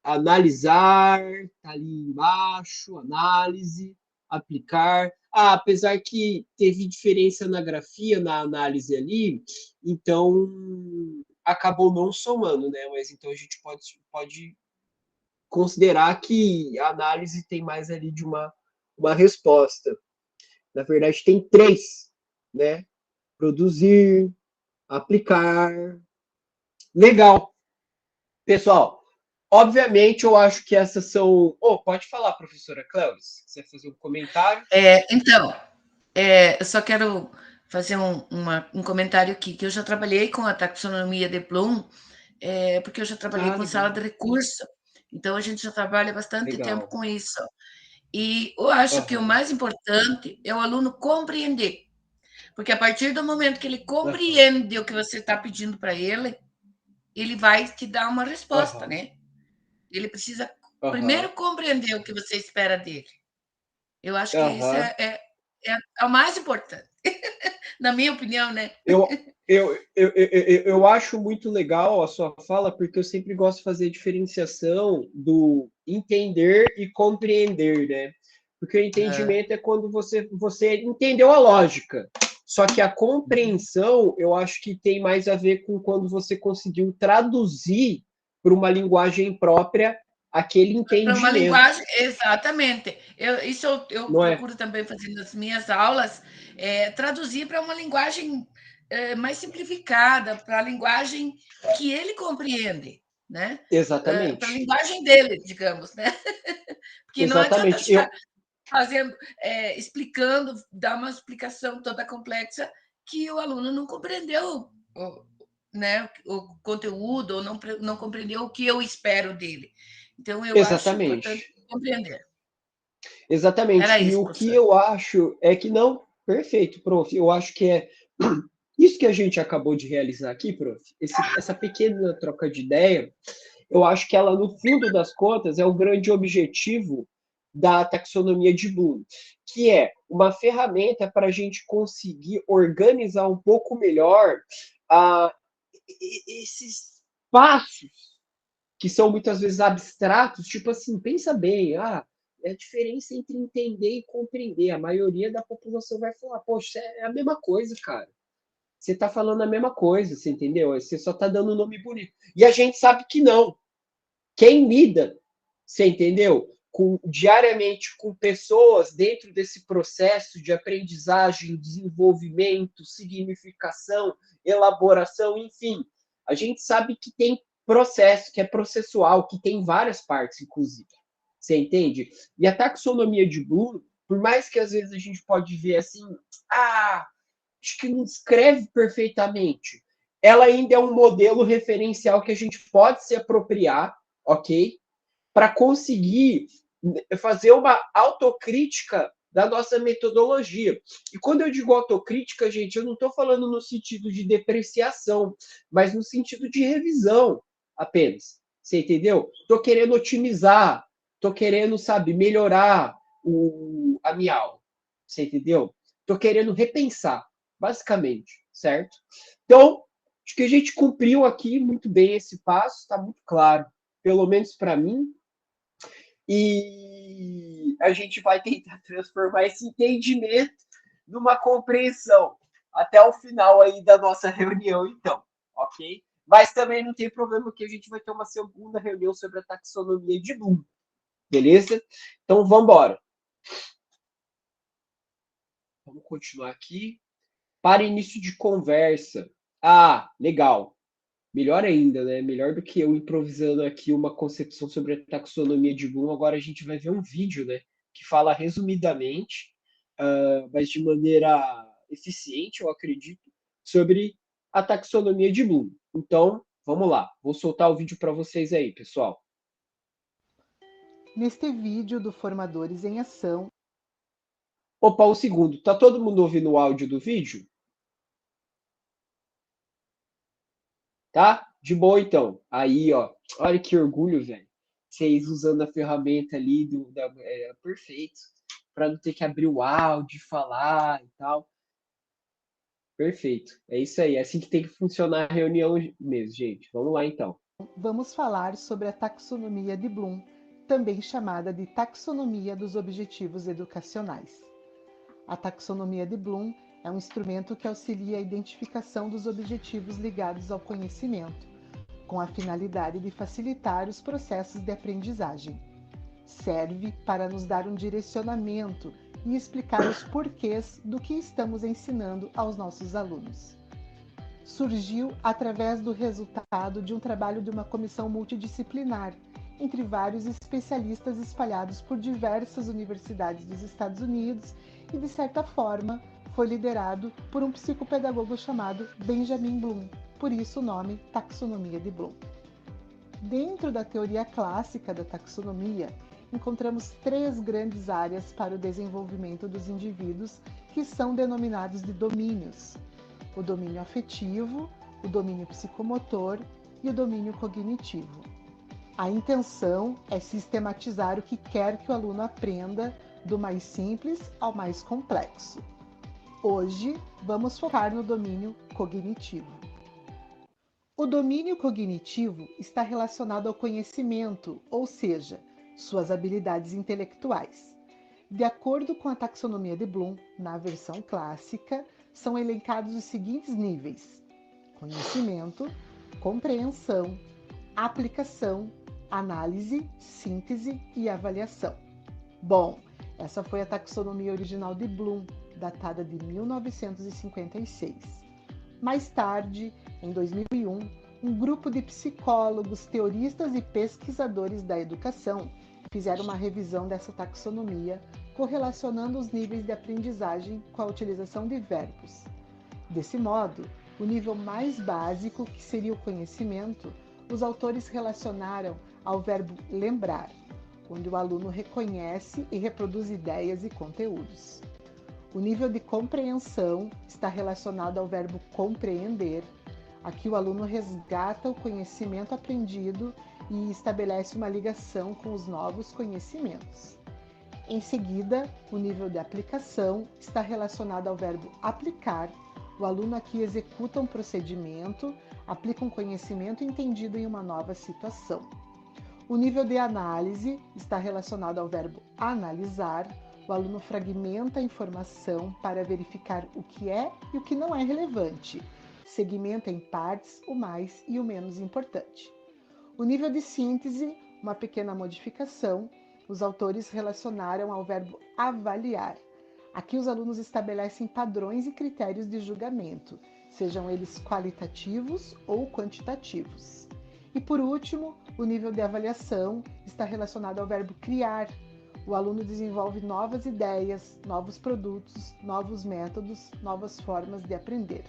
analisar, tá ali embaixo, análise, aplicar. Apesar que teve diferença na grafia, na análise ali, então acabou não somando, né? Mas então a gente pode considerar que a análise tem mais ali de uma resposta. Na verdade, tem 3, né? Produzir, aplicar. Legal. Pessoal, obviamente, eu acho que essas são... Oh, pode falar, professora Cléudia, se você fazer um comentário. Então, eu só quero fazer um comentário aqui, que eu já trabalhei com a taxonomia de Bloom, porque eu já trabalhei com sala de recurso, então a gente já trabalha bastante tempo com isso. E eu acho que o mais importante é o aluno compreender, porque a partir do momento que ele compreende o que você está pedindo para ele, ele vai te dar uma resposta, né? Ele precisa primeiro compreender o que você espera dele. Eu acho que isso é o mais importante, na minha opinião, né? Eu acho muito legal a sua fala, porque eu sempre gosto de fazer diferenciação do entender e compreender, né? Porque o entendimento é quando você entendeu a lógica. Só que a compreensão, eu acho que tem mais a ver com quando você conseguiu traduzir para uma linguagem própria aquele entendimento. Para uma linguagem, exatamente. Eu procuro também fazer nas minhas aulas, traduzir para uma linguagem mais simplificada, para a linguagem que ele compreende, né? Exatamente. Para a linguagem dele, digamos, né? Porque Exatamente. Não adianta fazendo, explicando, dar uma explicação toda complexa que o aluno não compreendeu, né, o conteúdo, ou não compreendeu o que eu espero dele. Então, eu acho importante compreender. Exatamente. Era E isso, o que eu acho é que não... Perfeito, prof. Eu acho que é isso que a gente acabou de realizar aqui, prof. Essa pequena troca de ideia, eu acho que ela, no fundo das contas, é o grande objetivo da taxonomia de Bloom, que é uma ferramenta para a gente conseguir organizar um pouco melhor esses passos que são muitas vezes abstratos, tipo assim, pensa bem, é a diferença entre entender e compreender. A maioria da população vai falar, poxa, é a mesma coisa, cara. Você está falando a mesma coisa, você entendeu? Você só está dando um nome bonito. E a gente sabe que não. Quem lida, você entendeu? Diariamente com pessoas dentro desse processo de aprendizagem, desenvolvimento, significação, elaboração, enfim. A gente sabe que tem processo, que é processual, que tem várias partes, inclusive. Você entende? E a taxonomia de Bloom, por mais que às vezes a gente pode ver assim, acho que não escreve perfeitamente. ela ainda é um modelo referencial que a gente pode se apropriar, ok? Para conseguir fazer uma autocrítica da nossa metodologia. E quando eu digo autocrítica, gente, eu não estou falando no sentido de depreciação, mas no sentido de revisão apenas. Você entendeu? Estou querendo otimizar, estou querendo, sabe, melhorar a minha aula. Você entendeu? Estou querendo repensar, basicamente, certo? Então, acho que a gente cumpriu aqui muito bem esse passo, está muito claro, pelo menos para mim. E a gente vai tentar transformar esse entendimento numa compreensão até o final aí da nossa reunião, então, ok? Mas também não tem problema que a gente vai ter uma segunda reunião sobre a taxonomia de Bloom, beleza? Então, vamos embora. Vamos continuar aqui. Para início de conversa. Ah, legal. Melhor ainda, né? Melhor do que eu improvisando aqui uma concepção sobre a taxonomia de Bloom. Agora a gente vai ver um vídeo, né? Que fala resumidamente, mas de maneira eficiente, eu acredito, sobre a taxonomia de Bloom. Então, vamos lá. Vou soltar o vídeo para vocês aí, pessoal. Neste vídeo do Formadores em Ação... Opa, um segundo. Tá todo mundo ouvindo o áudio do vídeo? Tá? De boa, então. Aí, ó. Olha que orgulho, velho. Vocês usando a ferramenta ali perfeito. Para não ter que abrir o áudio, falar e tal. Perfeito. É isso aí. É assim que tem que funcionar a reunião mesmo, gente. Vamos lá, então. Vamos falar sobre a taxonomia de Bloom, também chamada de taxonomia dos objetivos educacionais. A taxonomia de Bloom é um instrumento que auxilia a identificação dos objetivos ligados ao conhecimento, com a finalidade de facilitar os processos de aprendizagem. Serve para nos dar um direcionamento e explicar os porquês do que estamos ensinando aos nossos alunos. Surgiu através do resultado de um trabalho de uma comissão multidisciplinar, entre vários especialistas espalhados por diversas universidades dos Estados Unidos e, de certa forma, foi liderado por um psicopedagogo chamado Benjamin Bloom, por isso o nome Taxonomia de Bloom. Dentro da teoria clássica da taxonomia, encontramos 3 grandes áreas para o desenvolvimento dos indivíduos que são denominados de domínios: o domínio afetivo, o domínio psicomotor e o domínio cognitivo. A intenção é sistematizar o que quer que o aluno aprenda, do mais simples ao mais complexo. Hoje, vamos focar no domínio cognitivo. O domínio cognitivo está relacionado ao conhecimento, ou seja, suas habilidades intelectuais. De acordo com a taxonomia de Bloom, na versão clássica, são elencados os seguintes níveis: conhecimento, compreensão, aplicação, análise, síntese e avaliação. Bom, essa foi a taxonomia original de Bloom, datada de 1956. Mais tarde, em 2001, um grupo de psicólogos, teoristas e pesquisadores da educação fizeram uma revisão dessa taxonomia, correlacionando os níveis de aprendizagem com a utilização de verbos. Desse modo, o nível mais básico, que seria o conhecimento, os autores relacionaram ao verbo lembrar, onde o aluno reconhece e reproduz ideias e conteúdos. O nível de compreensão está relacionado ao verbo compreender. Aqui o aluno resgata o conhecimento aprendido e estabelece uma ligação com os novos conhecimentos. Em seguida, o nível de aplicação está relacionado ao verbo aplicar. O aluno aqui executa um procedimento, aplica um conhecimento entendido em uma nova situação. O nível de análise está relacionado ao verbo analisar. O aluno fragmenta a informação para verificar o que é e o que não é relevante. Segmenta em partes o mais e o menos importante. O nível de síntese, uma pequena modificação, os autores relacionaram ao verbo avaliar. Aqui os alunos estabelecem padrões e critérios de julgamento, sejam eles qualitativos ou quantitativos. E por último, o nível de avaliação está relacionado ao verbo criar. O aluno desenvolve novas ideias, novos produtos, novos métodos, novas formas de aprender.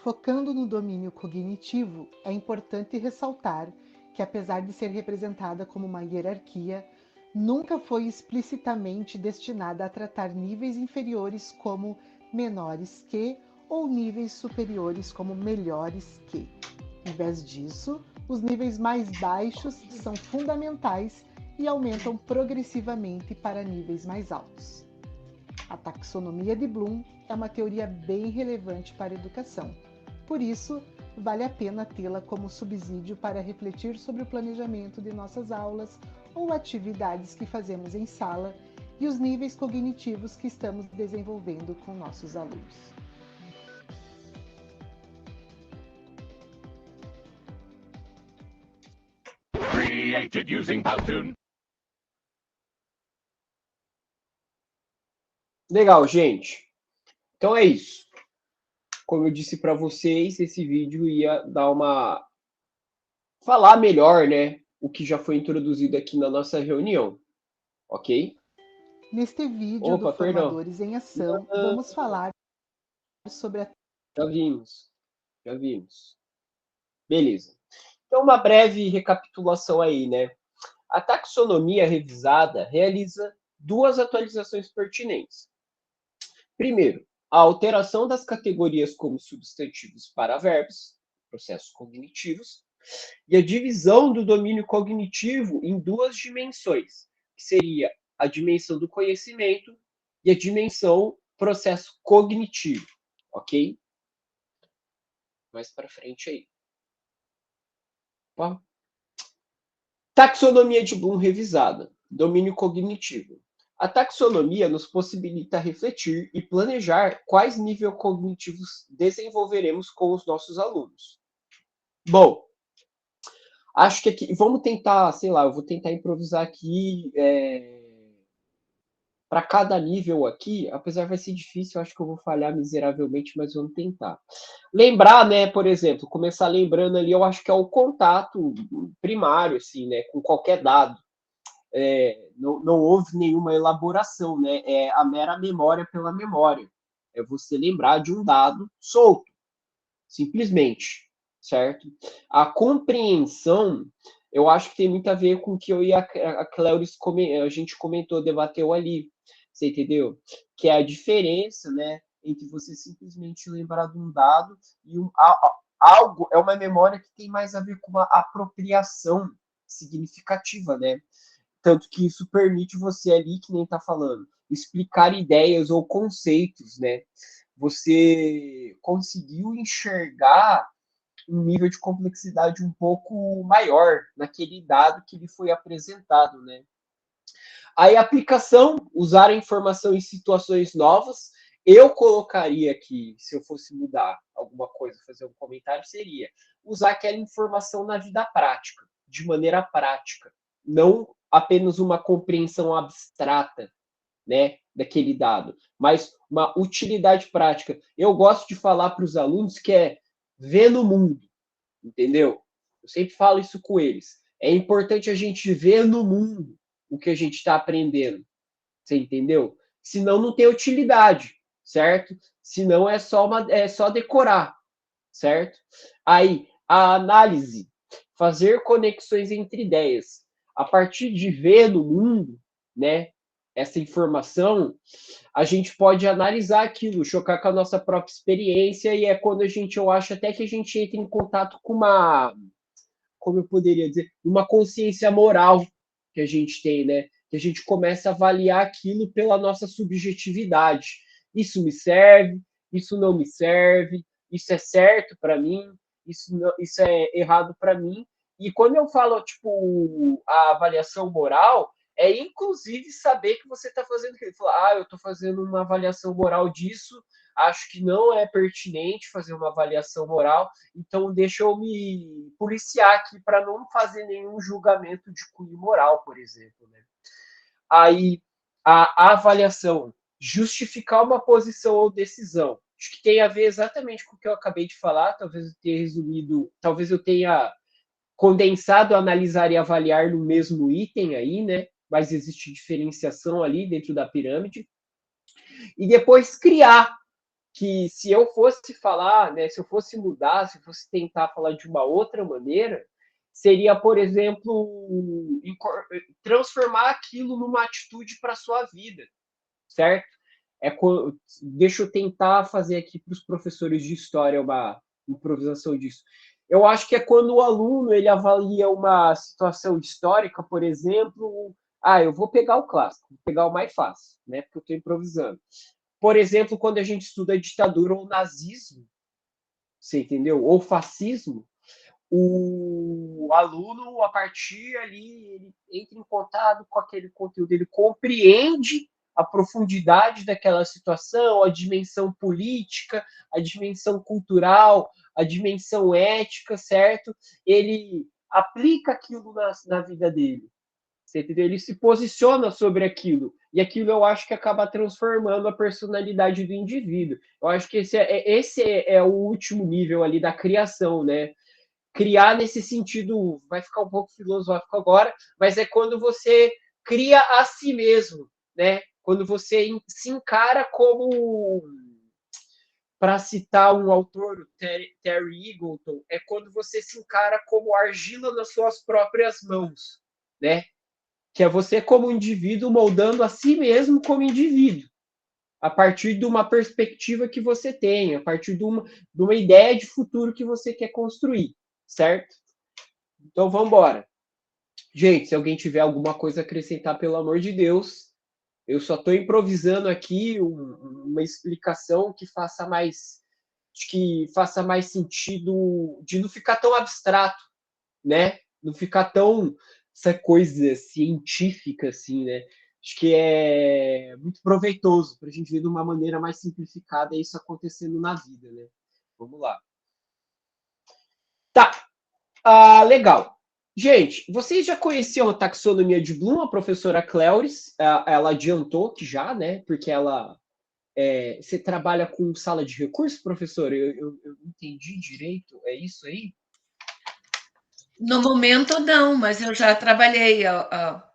Focando no domínio cognitivo, é importante ressaltar que, apesar de ser representada como uma hierarquia, nunca foi explicitamente destinada a tratar níveis inferiores como menores que ou níveis superiores como melhores que. Em vez disso, os níveis mais baixos são fundamentais e aumentam progressivamente para níveis mais altos. A taxonomia de Bloom é uma teoria bem relevante para a educação. Por isso, vale a pena tê-la como subsídio para refletir sobre o planejamento de nossas aulas ou atividades que fazemos em sala e os níveis cognitivos que estamos desenvolvendo com nossos alunos. Created using Powtoon. Legal, gente. Então é isso. Como eu disse para vocês, esse vídeo ia dar uma... falar melhor, né, o que já foi introduzido aqui na nossa reunião. Ok? Neste vídeo do Formadores em Ação, vamos falar sobre a... Já vimos. Beleza. Então, uma breve recapitulação aí, né? A taxonomia revisada realiza 2 atualizações pertinentes. Primeiro, a alteração das categorias como substantivos para verbos, processos cognitivos, e a divisão do domínio cognitivo em 2 dimensões, que seria a dimensão do conhecimento e a dimensão processo cognitivo, ok? Mais para frente aí. Opa. Taxonomia de Bloom revisada, domínio cognitivo. A taxonomia nos possibilita refletir e planejar quais níveis cognitivos desenvolveremos com os nossos alunos. Bom, acho que aqui, vamos tentar, sei lá, eu vou tentar improvisar aqui para cada nível aqui, apesar vai ser difícil, eu acho que eu vou falhar miseravelmente, mas vamos tentar. Lembrar, né, por exemplo, começar lembrando ali, eu acho que é o contato primário, assim, né, com qualquer dado. Não houve nenhuma elaboração, né? É a mera memória pela memória. É você lembrar de um dado solto, simplesmente, certo? A compreensão, eu acho que tem muito a ver com o que eu e a Cléuris a gente comentou, debateu ali, você entendeu? Que é a diferença, né, entre você simplesmente lembrar de um dado e algo, é uma memória que tem mais a ver com uma apropriação significativa, né? Tanto que isso permite você ali, que nem tá falando, explicar ideias ou conceitos, né? Você conseguiu enxergar um nível de complexidade um pouco maior naquele dado que lhe foi apresentado, né? Aí, aplicação, usar a informação em situações novas. Eu colocaria aqui, se eu fosse mudar alguma coisa, fazer um comentário, seria usar aquela informação na vida prática, de maneira prática, não apenas uma compreensão abstrata, né, daquele dado, mas uma utilidade prática. Eu gosto de falar para os alunos que é ver no mundo, entendeu? Eu sempre falo isso com eles. É importante a gente ver no mundo o que a gente está aprendendo, você entendeu? Senão não tem utilidade, certo? Senão é só decorar, certo? Aí, a análise, fazer conexões entre ideias. A partir de ver no mundo, né, essa informação, a gente pode analisar aquilo, chocar com a nossa própria experiência, e é quando eu acho até que a gente entra em contato com uma, como eu poderia dizer, uma consciência moral que a gente tem, né? Que a gente começa a avaliar aquilo pela nossa subjetividade. Isso me serve, isso não me serve, isso é certo para mim, isso é errado para mim. E quando eu falo, tipo, a avaliação moral, é inclusive saber que você está fazendo aquilo. Falar, eu estou fazendo uma avaliação moral disso, acho que não é pertinente fazer uma avaliação moral, então deixa eu me policiar aqui para não fazer nenhum julgamento de cunho moral, por exemplo, né? Aí, a avaliação, justificar uma posição ou decisão. Acho que tem a ver exatamente com o que eu acabei de falar, talvez eu tenha resumido, talvez eu tenha condensado, analisar e avaliar no mesmo item aí, né? Mas existe diferenciação ali dentro da pirâmide. E depois criar, que se eu fosse falar, né, se eu fosse mudar, se eu fosse tentar falar de uma outra maneira, seria, por exemplo, transformar aquilo numa atitude para a sua vida, certo? Deixa eu tentar fazer aqui para os professores de história uma improvisação disso. Eu acho que é quando o aluno ele avalia uma situação histórica, por exemplo, eu vou pegar o clássico, vou pegar o mais fácil, né? Porque eu estou improvisando. Por exemplo, quando a gente estuda ditadura ou nazismo, você entendeu? Ou fascismo, o aluno, a partir ali, ele entra em contato com aquele conteúdo, ele compreende a profundidade daquela situação, a dimensão política, a dimensão cultural, a dimensão ética, certo? Ele aplica aquilo na vida dele, você entendeu? Ele se posiciona sobre aquilo, e aquilo eu acho que acaba transformando a personalidade do indivíduo. Eu acho que esse é o último nível ali da criação, né? Criar nesse sentido, vai ficar um pouco filosófico agora, mas é quando você cria a si mesmo, né? Quando você se encara como, para citar um autor, o Terry Eagleton, é quando você se encara como argila nas suas próprias mãos, né? Que é você como indivíduo moldando a si mesmo como indivíduo, a partir de uma perspectiva que você tem, a partir de uma ideia de futuro que você quer construir, certo? Então, vamos embora. Gente, se alguém tiver alguma coisa a acrescentar, pelo amor de Deus, eu só estou improvisando aqui uma explicação que faça mais sentido, de não ficar tão abstrato, né? Não ficar tão essa coisa científica, assim, né? Acho que é muito proveitoso para a gente ver de uma maneira mais simplificada isso acontecendo na vida, né? Vamos lá. Tá. Legal. Gente, vocês já conheciam a taxonomia de Bloom? A professora Cléuris, ela adiantou que já, né? Porque ela... você trabalha com sala de recursos, professora? Eu entendi direito. É isso aí? No momento, não, mas eu já trabalhei há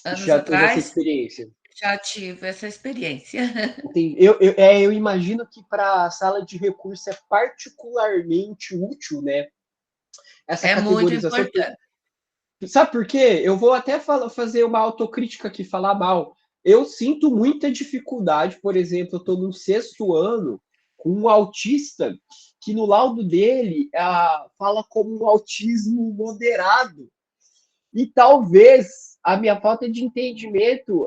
anos já teve atrás. essa experiência? Já tive essa experiência. Eu imagino que para a sala de recursos é particularmente útil, né? Essa categorização. Muito importante. Sabe por quê? Eu vou até fazer uma autocrítica aqui, falar mal. Eu sinto muita dificuldade, por exemplo, eu estou no 6º ano com um autista que no laudo dele fala como um autismo moderado. E talvez a minha falta de entendimento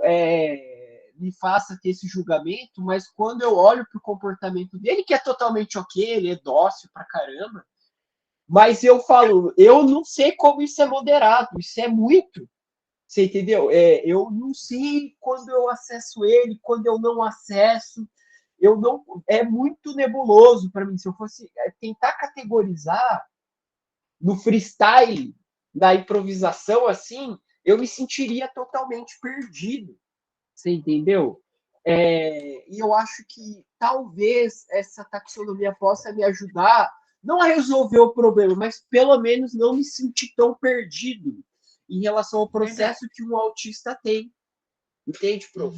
me faça ter esse julgamento, mas quando eu olho para o comportamento dele, que é totalmente ok, ele é dócil pra caramba, mas eu falo, eu não sei como isso é moderado, isso é muito. Você entendeu? Eu não sei quando eu acesso ele, quando eu não acesso. É muito nebuloso para mim. Se eu fosse tentar categorizar no freestyle, da improvisação, assim, eu me sentiria totalmente perdido. Você entendeu? E eu acho que talvez essa taxonomia possa me ajudar, não a resolver o problema, mas pelo menos não me sentir tão perdido em relação ao processo que um autista tem. Entende, prof?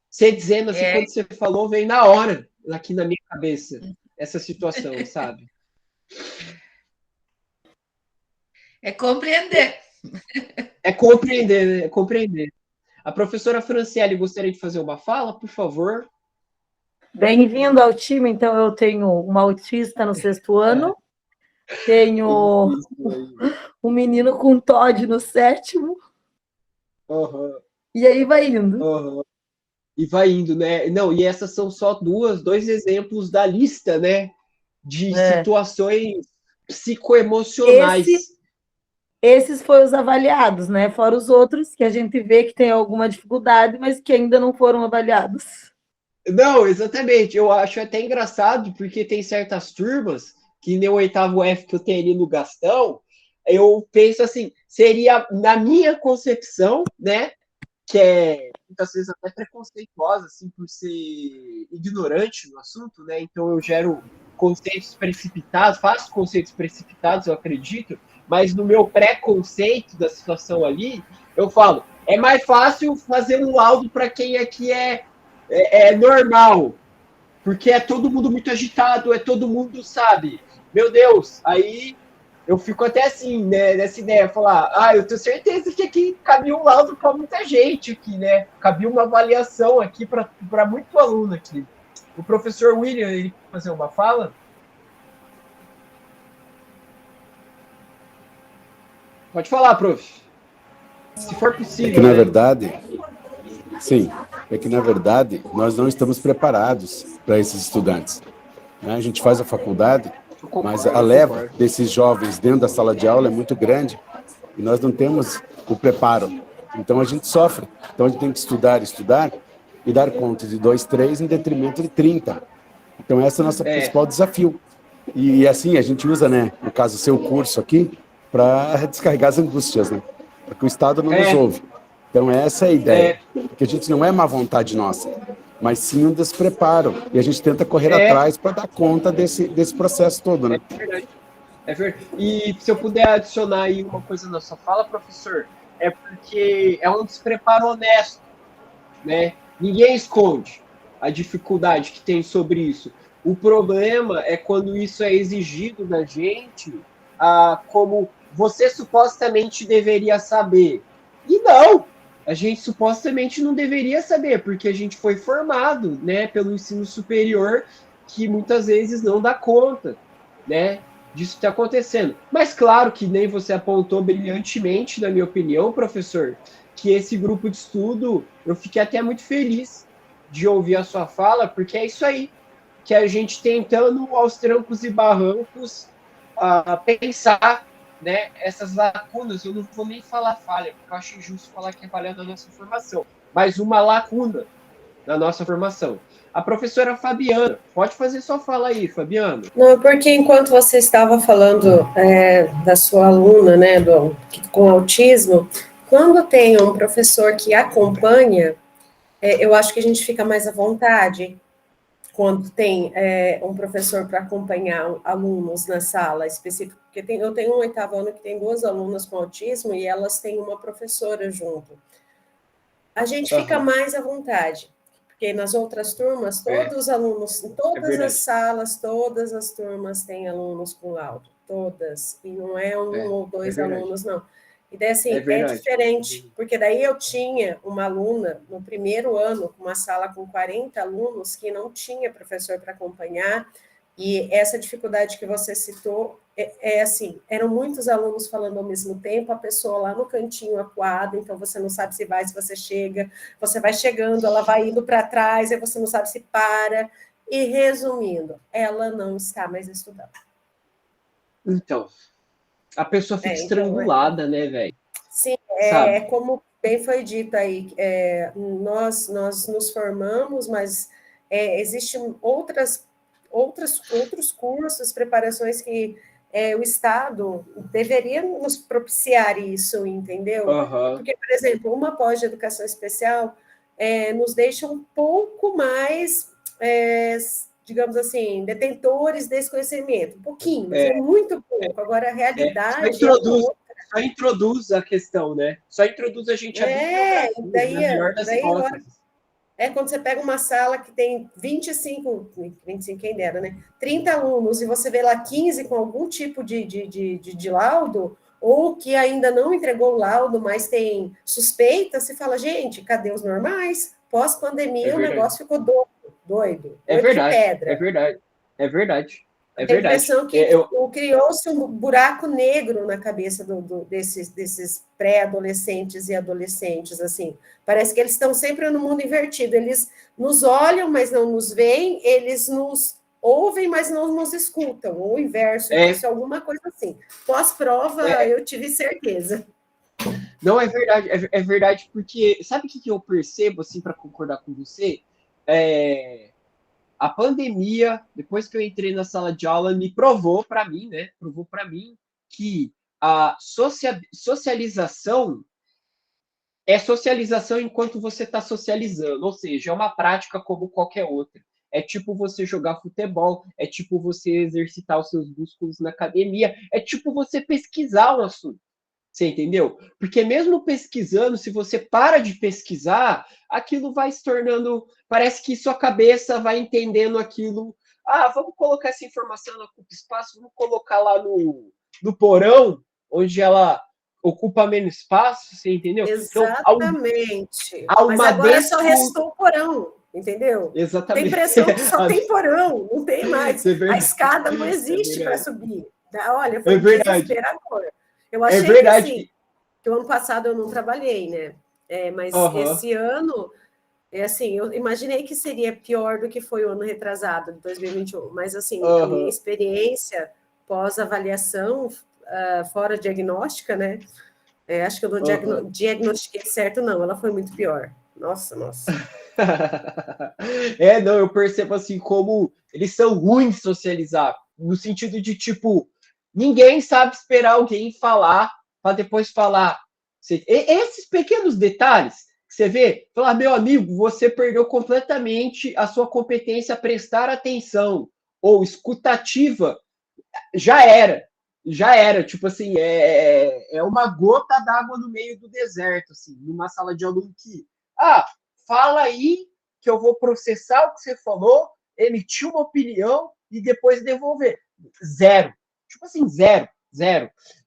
Você dizendo assim, quando você falou, veio na hora, aqui na minha cabeça, essa situação, sabe? É compreender. É compreender, né? É compreender. A professora Franciele gostaria de fazer uma fala, por favor? Bem-vindo ao time. Então, eu tenho uma autista no 6º ano, tenho um menino com TOD no 7º, e aí vai indo. E vai indo, né? Não, e essas são só dois exemplos da lista, né? De situações psicoemocionais. Esses foram os avaliados, né? Fora os outros que a gente vê que tem alguma dificuldade, mas que ainda não foram avaliados. Não, exatamente. Eu acho até engraçado, porque tem certas turmas, que nem o 8º F que eu tenho ali no Gastão, eu penso assim, seria, na minha concepção, né? Que é muitas vezes até preconceituosa, assim, por ser ignorante no assunto, né? Então eu gero conceitos precipitados, faço conceitos precipitados, eu acredito, mas no meu pré-conceito da situação ali, eu falo, é mais fácil fazer um laudo para quem aqui é normal. Porque é todo mundo muito agitado, é todo mundo, sabe? Meu Deus, aí eu fico até assim, né, nessa ideia, falar, eu tenho certeza que aqui cabia um laudo para muita gente aqui, né? Cabia uma avaliação aqui para muito aluno aqui. O professor William, ele quer fazer uma fala? Pode falar, prof. Se for possível. É que, na verdade, sim, é que, na verdade, nós não estamos preparados para esses estudantes. Né? A gente faz a faculdade, mas a leva desses jovens dentro da sala de aula é muito grande e nós não temos o preparo. Então, a gente sofre. Então, a gente tem que estudar e dar conta de 2, 3 em detrimento de 30. Então, esse é o nosso principal desafio. E assim, a gente usa, né, no caso, o seu curso aqui, para descarregar as angústias, né? Porque o Estado não nos ouve. Então, essa é a ideia. Porque a gente não é má vontade nossa, mas sim um despreparo. E a gente tenta correr atrás para dar conta desse processo todo, né? É verdade. É verdade. E se eu puder adicionar aí uma coisa na sua fala, professor, é porque é um despreparo honesto, né? Ninguém esconde a dificuldade que tem sobre isso. O problema é quando isso é exigido da gente, como você supostamente deveria saber. E não! A gente supostamente não deveria saber, porque a gente foi formado, né, pelo ensino superior, que muitas vezes não dá conta, né, disso está acontecendo. Mas claro que nem você apontou brilhantemente, na minha opinião, professor, que esse grupo de estudo, eu fiquei até muito feliz de ouvir a sua fala, porque é isso aí, que a gente tentando aos trancos e barrancos pensar, né, essas lacunas. Eu não vou nem falar falha, porque eu acho injusto falar que é falha da nossa formação, mas uma lacuna da nossa formação. A professora Fabiana, pode fazer sua fala aí, Fabiana. Não, porque enquanto você estava falando da sua aluna, né, com autismo, quando tem um professor que acompanha, eu acho que a gente fica mais à vontade quando tem um professor para acompanhar alunos na sala específica, porque eu tenho um 8º ano que tem 2 alunas com autismo e elas têm uma professora junto. A gente fica mais à vontade, porque nas outras turmas, todos os alunos, em todas as salas, todas as turmas têm alunos com laudo, todas, e não é um ou 2 alunos, não. E daí, assim, é diferente, porque daí eu tinha uma aluna no primeiro ano, uma sala com 40 alunos, que não tinha professor para acompanhar, e essa dificuldade que você citou, assim, eram muitos alunos falando ao mesmo tempo, a pessoa lá no cantinho acuada, então você não sabe se vai, se você chega, você vai chegando, ela vai indo para trás, aí você não sabe se para, e resumindo, ela não está mais estudando. Então, a pessoa fica estrangulada, né, velho? Sim, como bem foi dito aí, nós nos formamos, mas existem outros cursos, preparações que o Estado deveria nos propiciar isso, entendeu? Porque, por exemplo, uma pós de educação especial nos deixa um pouco mais, digamos assim, detentores desse conhecimento, um pouquinho, mas é muito pouco. Agora, a realidade... Só introduz a questão, né? Só introduz a gente a melhor das hipóteses. Quando você pega uma sala que tem 25 quem dera, né? 30 alunos, e você vê lá 15 com algum tipo de laudo, ou que ainda não entregou o laudo, mas tem suspeita, você fala, gente, cadê os normais? Pós-pandemia, o negócio ficou doido. É verdade, de pedra. é verdade. A impressão que criou-se um buraco negro na cabeça desses pré-adolescentes e adolescentes, assim. Parece que eles estão sempre no mundo invertido. Eles nos olham, mas não nos veem. Eles nos ouvem, mas não nos escutam. Ou o inverso, isso é alguma coisa assim. Pós-prova, eu tive certeza. Não, é verdade, porque sabe o que eu percebo, assim, para concordar com você? A pandemia, depois que eu entrei na sala de aula, me provou para mim, né? Provou para mim que a socialização é socialização enquanto você está socializando, ou seja, é uma prática como qualquer outra. É tipo você jogar futebol, é tipo você exercitar os seus músculos na academia, é tipo você pesquisar um assunto. Você entendeu? Porque mesmo pesquisando, se você para de pesquisar, aquilo vai se tornando. Parece que sua cabeça vai entendendo aquilo. Ah, vamos colocar essa informação na Ocupa Espaço, vamos colocar lá no porão, onde ela ocupa menos espaço, você entendeu? Exatamente. Então, há mas uma agora só restou o porão, entendeu? Exatamente. Tem impressão que só tem porão, não tem mais. A escada não existe para verdade. subir. Olha, foi desesperador. Eu achei que o ano passado eu não trabalhei, né? Mas esse ano, assim, eu imaginei que seria pior do que foi o ano retrasado, de 2021. Mas, assim, a minha experiência pós-avaliação, fora diagnóstica, né? Acho que eu não diagnostiquei certo, não. Ela foi muito pior. Nossa. Não, eu percebo assim como eles são ruins de socializar, no sentido de, tipo, ninguém sabe esperar alguém falar para depois falar. Esses pequenos detalhes que você vê, falar, meu amigo, você perdeu completamente a sua competência a prestar atenção ou escutativa, já era, tipo assim, é uma gota d'água no meio do deserto, assim, numa sala de aula que, fala aí que eu vou processar o que você falou, emitir uma opinião e depois devolver. Zero. Tipo assim, zero.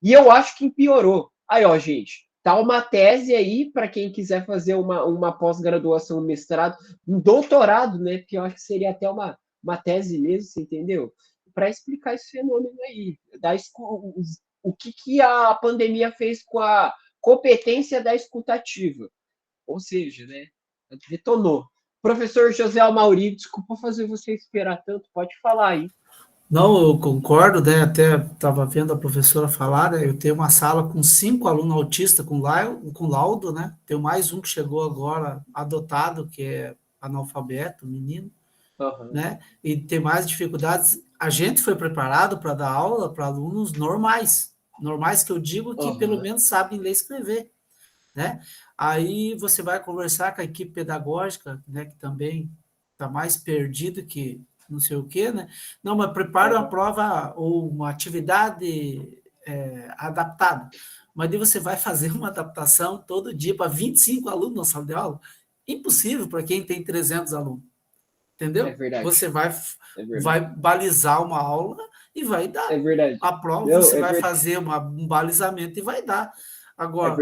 E eu acho que piorou. Aí, ó, gente, tá uma tese aí para quem quiser fazer uma pós-graduação, um mestrado, um doutorado, né? Porque eu acho que seria até uma tese mesmo, você entendeu? Para explicar esse fenômeno aí, o que a pandemia fez com a competência da escutativa. Ou seja, né? Detonou. Professor José Almauri, desculpa fazer você esperar tanto, pode falar aí. Não, eu concordo, né? Até estava vendo a professora falar, né? Eu tenho uma sala com 5 alunos autistas com laudo, né? Tenho mais um que chegou agora adotado, que é analfabeto, menino, né? E tem mais dificuldades. A gente foi preparado para dar aula para alunos normais que eu digo que pelo menos sabem ler e escrever, né? Aí você vai conversar com a equipe pedagógica, né? Que também está mais perdido que não sei o quê, né? Não, mas prepara uma prova ou uma atividade adaptada. Mas daí você vai fazer uma adaptação todo dia para 25 alunos na sala de aula? Impossível para quem tem 300 alunos. Entendeu? É verdade. Você vai balizar uma aula e vai dar. É verdade. A prova você vai fazer um balizamento e vai dar. Agora,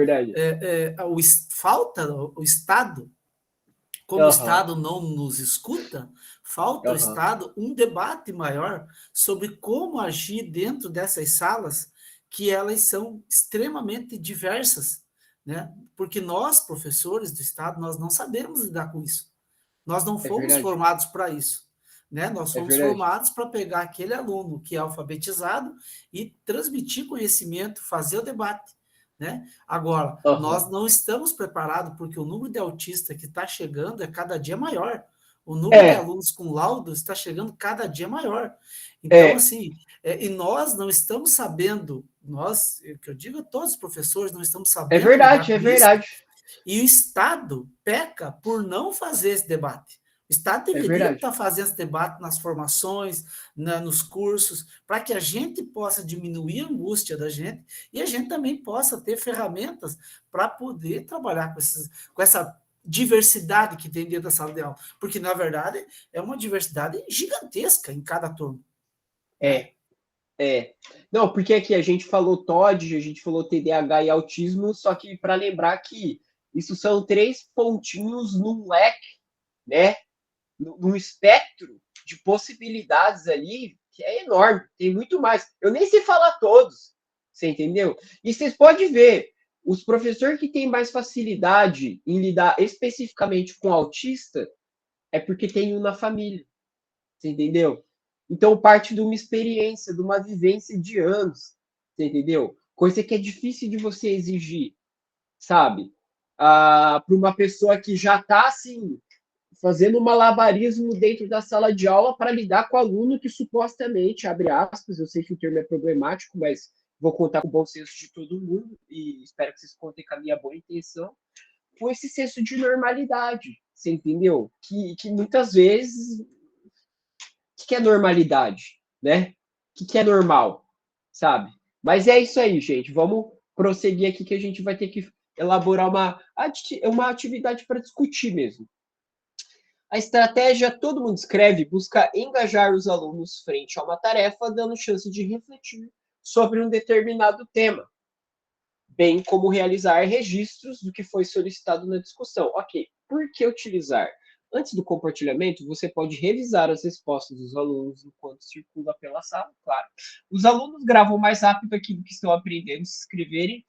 falta o Estado, como o Estado não nos escuta, falta ao Estado um debate maior sobre como agir dentro dessas salas, que elas são extremamente diversas, né? Porque nós, professores do Estado, nós não sabemos lidar com isso. Nós não fomos formados para isso, né? Nós fomos formados para pegar aquele aluno que é alfabetizado e transmitir conhecimento, fazer o debate, né? Agora, nós não estamos preparados porque o número de autistas que está chegando é cada dia maior. O número de alunos com laudo está chegando cada dia maior. Então, assim, e nós não estamos sabendo, que eu digo a todos os professores, não estamos sabendo. É verdade. E o Estado peca por não fazer esse debate. O Estado deveria estar fazendo esse debate nas formações, nos cursos, para que a gente possa diminuir a angústia da gente e a gente também possa ter ferramentas para poder trabalhar com essa diversidade que tem dentro da sala de aula. Porque, na verdade, é uma diversidade gigantesca em cada turma. Não, porque aqui a gente falou TOD, a gente falou TDAH e autismo, só que para lembrar que isso são 3 pontinhos num leque, né? Num espectro de possibilidades ali que é enorme, tem muito mais. Eu nem sei falar todos, você entendeu? E vocês podem ver, os professores que têm mais facilidade em lidar especificamente com autista é porque tem um na família, você entendeu? Então, parte de uma experiência, de uma vivência de anos, você entendeu? Coisa que é difícil de você exigir, sabe? Para uma pessoa que já está, assim, fazendo um malabarismo dentro da sala de aula para lidar com o aluno que supostamente, abre aspas, eu sei que o termo é problemático, mas vou contar com o bom senso de todo mundo e espero que vocês contem com a minha boa intenção, com esse senso de normalidade, você entendeu? Que muitas vezes... O que é normalidade, né? O que é normal, sabe? Mas é isso aí, gente. Vamos prosseguir aqui que a gente vai ter que elaborar uma atividade para discutir mesmo. A estratégia Todo Mundo Escreve busca engajar os alunos frente a uma tarefa, dando chance de refletir sobre um determinado tema, bem como realizar registros do que foi solicitado na discussão. Ok, por que utilizar? Antes do compartilhamento, você pode revisar as respostas dos alunos enquanto circula pela sala, claro. Os alunos gravam mais rápido aquilo que estão aprendendo, se escreverem.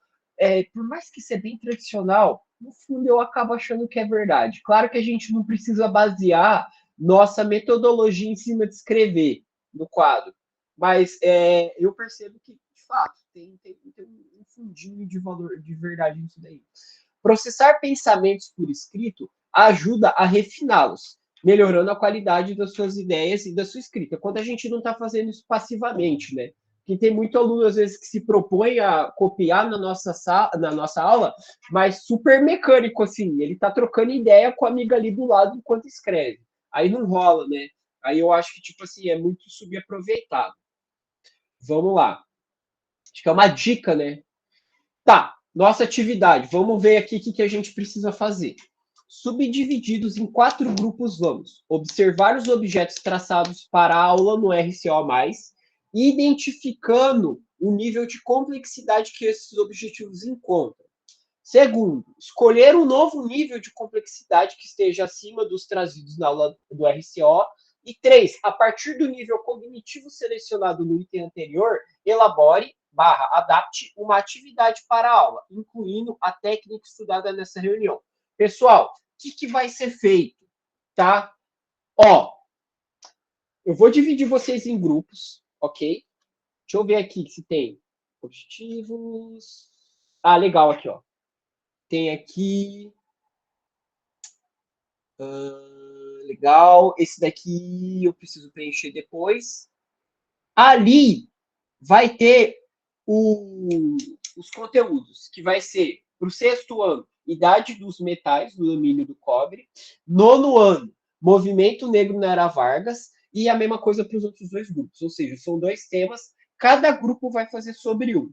Por mais que isso é bem tradicional, no fundo eu acabo achando que é verdade. Claro que a gente não precisa basear nossa metodologia em cima de escrever no quadro, mas eu percebo que, de fato, tem um fundinho de valor, de verdade nisso daí. Processar pensamentos por escrito ajuda a refiná-los, melhorando a qualidade das suas ideias e da sua escrita. Quando a gente não está fazendo isso passivamente, né? Porque tem muito aluno, às vezes, que se propõe a copiar na nossa aula, mas super mecânico, assim. Ele está trocando ideia com a amiga ali do lado enquanto escreve. Aí não rola, né? Aí eu acho que, tipo assim, é muito subaproveitado. Vamos lá. Acho que é uma dica, né? Tá, nossa atividade. Vamos ver aqui o que a gente precisa fazer. Subdivididos em 4 grupos, vamos observar os objetos traçados para a aula no RCO+, identificando o nível de complexidade que esses objetivos encontram. Segundo, escolher um novo nível de complexidade que esteja acima dos trazidos na aula do RCO. E 3, a partir do nível cognitivo selecionado no item anterior, elabore/adapte uma atividade para a aula, incluindo a técnica estudada nessa reunião. Pessoal, o que vai ser feito, tá? Ó, eu vou dividir vocês em grupos, ok? Deixa eu ver aqui se tem objetivos. Ah, legal, aqui, ó. Tem aqui... legal. Esse daqui eu preciso preencher depois. Ali vai ter os conteúdos, que vai ser para o 6º ano, Idade dos Metais, do domínio do cobre. 9º ano, Movimento Negro na Era Vargas. E a mesma coisa para os outros 2 grupos. Ou seja, são 2 temas. Cada grupo vai fazer sobre um.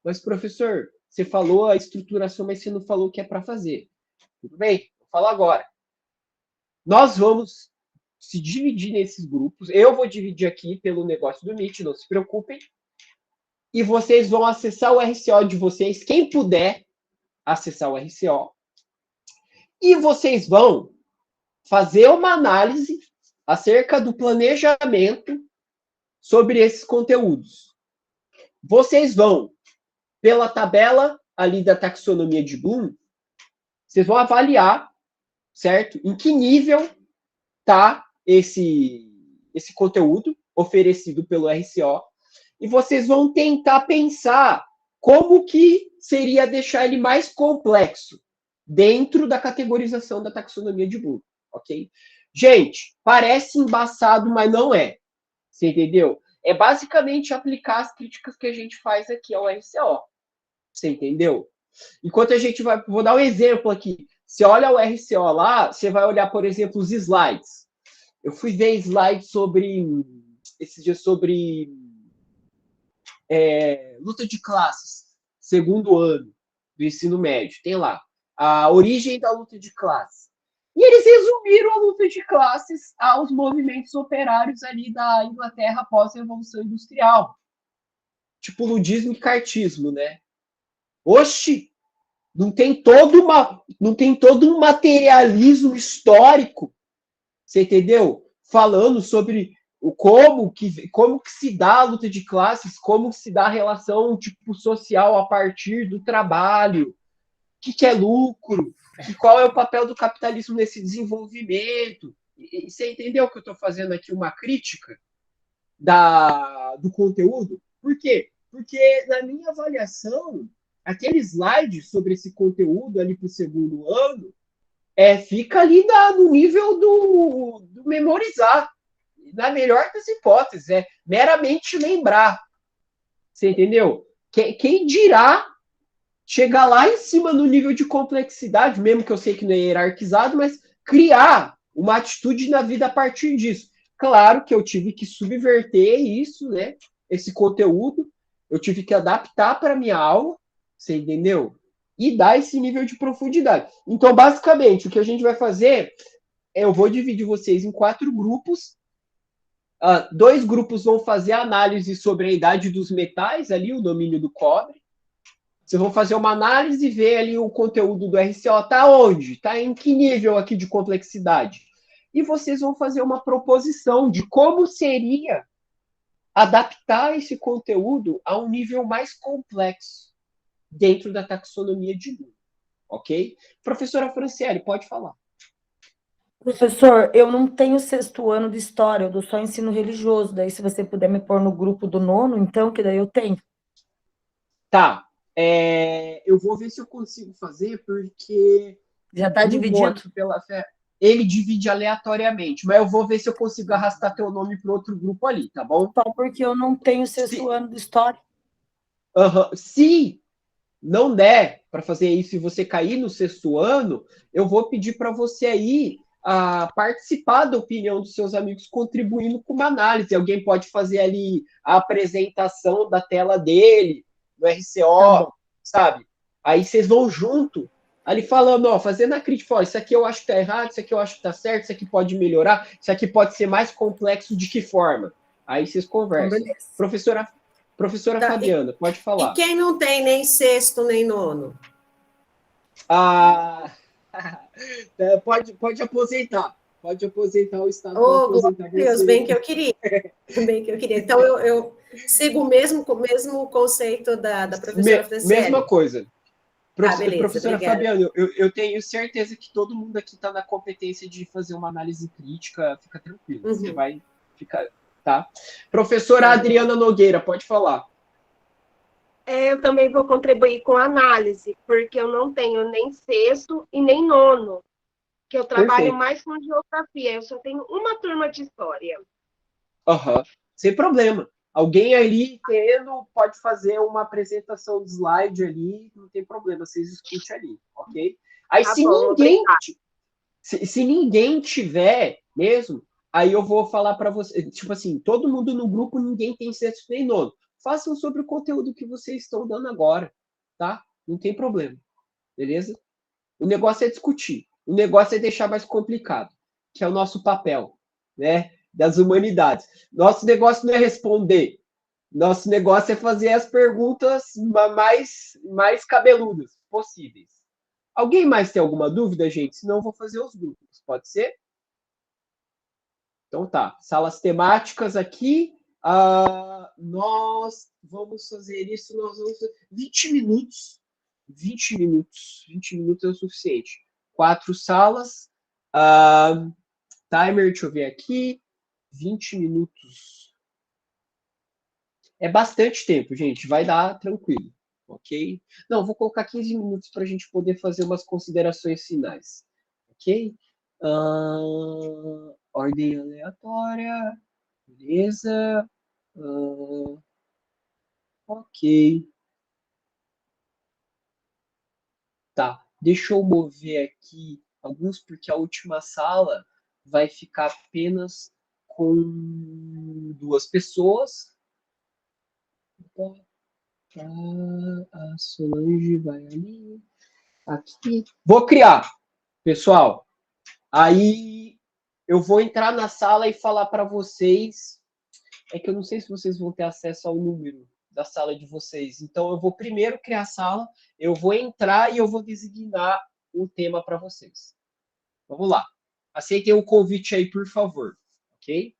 Mas, professor, você falou a estruturação, mas você não falou o que é para fazer. Tudo bem? Vou falar agora. Nós vamos se dividir nesses grupos. Eu vou dividir aqui pelo negócio do Meet, não se preocupem. E vocês vão acessar o RCO de vocês, quem puder acessar o RCO. E vocês vão fazer uma análise acerca do planejamento sobre esses conteúdos. Vocês vão, pela tabela ali da taxonomia de Bloom, vocês vão avaliar, certo? Em que nível está esse conteúdo oferecido pelo RCO. E vocês vão tentar pensar como que seria deixar ele mais complexo dentro da categorização da taxonomia de Bloom, ok? Gente, parece embaçado, mas não é. Você entendeu? É basicamente aplicar as críticas que a gente faz aqui ao RCO. Você entendeu? Enquanto a gente vai... Vou dar um exemplo aqui. Você olha o RCO lá, você vai olhar, por exemplo, os slides. Eu fui ver slides esses dias sobre luta de classes, 2º ano do ensino médio. Tem lá a origem da luta de classes. E eles resumiram a luta de classes aos movimentos operários ali da Inglaterra após a Revolução Industrial. Tipo ludismo e cartismo, né? Oxi! Não tem todo um materialismo histórico, você entendeu? Falando sobre como que se dá a luta de classes, como se dá a relação tipo, social a partir do trabalho, o que é lucro, e qual é o papel do capitalismo nesse desenvolvimento. E você entendeu que eu estou fazendo aqui uma crítica do conteúdo? Por quê? Porque, na minha avaliação, aquele slide sobre esse conteúdo ali para o 2º ano fica ali no nível do memorizar. Na melhor das hipóteses, é meramente lembrar. Você entendeu? Quem dirá chegar lá em cima no nível de complexidade, mesmo que eu sei que não é hierarquizado, mas criar uma atitude na vida a partir disso. Claro que eu tive que subverter isso, né? Esse conteúdo, eu tive que adaptar para a minha aula, Você entendeu? E dá esse nível de profundidade. Então, basicamente, o que a gente vai fazer é eu vou dividir vocês em 4 grupos. 2 grupos vão fazer análise sobre a idade dos metais, ali, o domínio do cobre. Vocês vão fazer uma análise e ver ali o conteúdo do RCO. Está onde? Está em que nível aqui de complexidade? E vocês vão fazer uma proposição de como seria adaptar esse conteúdo a um nível mais complexo dentro da taxonomia de Bloom, ok? Professora Franciele, pode falar. Professor, eu não tenho 6º ano de história, eu dou só ensino religioso. Daí, se você puder me pôr no grupo do 9º, então, que daí eu tenho. Tá. Eu vou ver se eu consigo fazer, porque já está dividido? Pela fé, ele divide aleatoriamente, mas eu vou ver se eu consigo arrastar teu nome para outro grupo ali, tá bom? Só porque eu não tenho 6º ano de história. Se não der para fazer isso e você cair no 6º ano, eu vou pedir para você aí participar da opinião dos seus amigos, contribuindo com uma análise. Alguém pode fazer ali a apresentação da tela dele, do RCO, sabe? Aí vocês vão junto, ali falando, fazendo a crítica, isso aqui eu acho que tá errado, isso aqui eu acho que tá certo, isso aqui pode melhorar, isso aqui pode ser mais complexo, de que forma? Aí vocês conversam. Professora Fabiana, pode falar. E quem não tem nem 6º nem 9º? Pode aposentar. Pode aposentar o Estado. Oh, glória a Deus, bem que eu queria. Bem que eu queria. Então, eu sigo o mesmo conceito da professora Franciele. Mesma coisa. Beleza, Professora obrigada. Fabiana, eu tenho certeza que todo mundo aqui está na competência de fazer uma análise crítica. Fica tranquilo, você vai ficar... Tá? Professora Adriana Nogueira, pode falar. Eu também vou contribuir com a análise, porque eu não tenho nem 6º e nem 9º, que eu trabalho mais com geografia, eu só tenho uma turma de história. Sem problema. Alguém ali pode fazer uma apresentação de slide ali, não tem problema, vocês discutem ali, ok? Aí se ninguém tiver mesmo, aí eu vou falar para você, tipo assim, todo mundo no grupo, ninguém tem 6º nem 9º. Façam sobre o conteúdo que vocês estão dando agora, tá? Não tem problema, beleza? O negócio é discutir, o negócio é deixar mais complicado, que é o nosso papel, né? Das humanidades. Nosso negócio não é responder, nosso negócio é fazer as perguntas mais cabeludas possíveis. Alguém mais tem alguma dúvida, gente? Senão eu vou fazer os grupos, pode ser? Então tá, salas temáticas aqui. Nós vamos fazer isso, 20 minutos. 20 minutos. 20 minutos é o suficiente. 4 salas. Timer, deixa eu ver aqui. 20 minutos. É bastante tempo, gente. Vai dar tranquilo. Ok? Não, vou colocar 15 minutos para a gente poder fazer umas considerações finais. Ok? Ordem aleatória. Beleza. Ok. Tá. Deixa eu mover aqui alguns, porque a última sala vai ficar apenas com 2 pessoas. A Solange vai ali. Aqui. Vou criar, pessoal. Aí eu vou entrar na sala e falar para vocês. É que eu não sei se vocês vão ter acesso ao número da sala de vocês. Então eu vou primeiro criar a sala, eu vou entrar e eu vou designar o tema para vocês. Vamos lá. Aceitem o convite aí, por favor. Ok?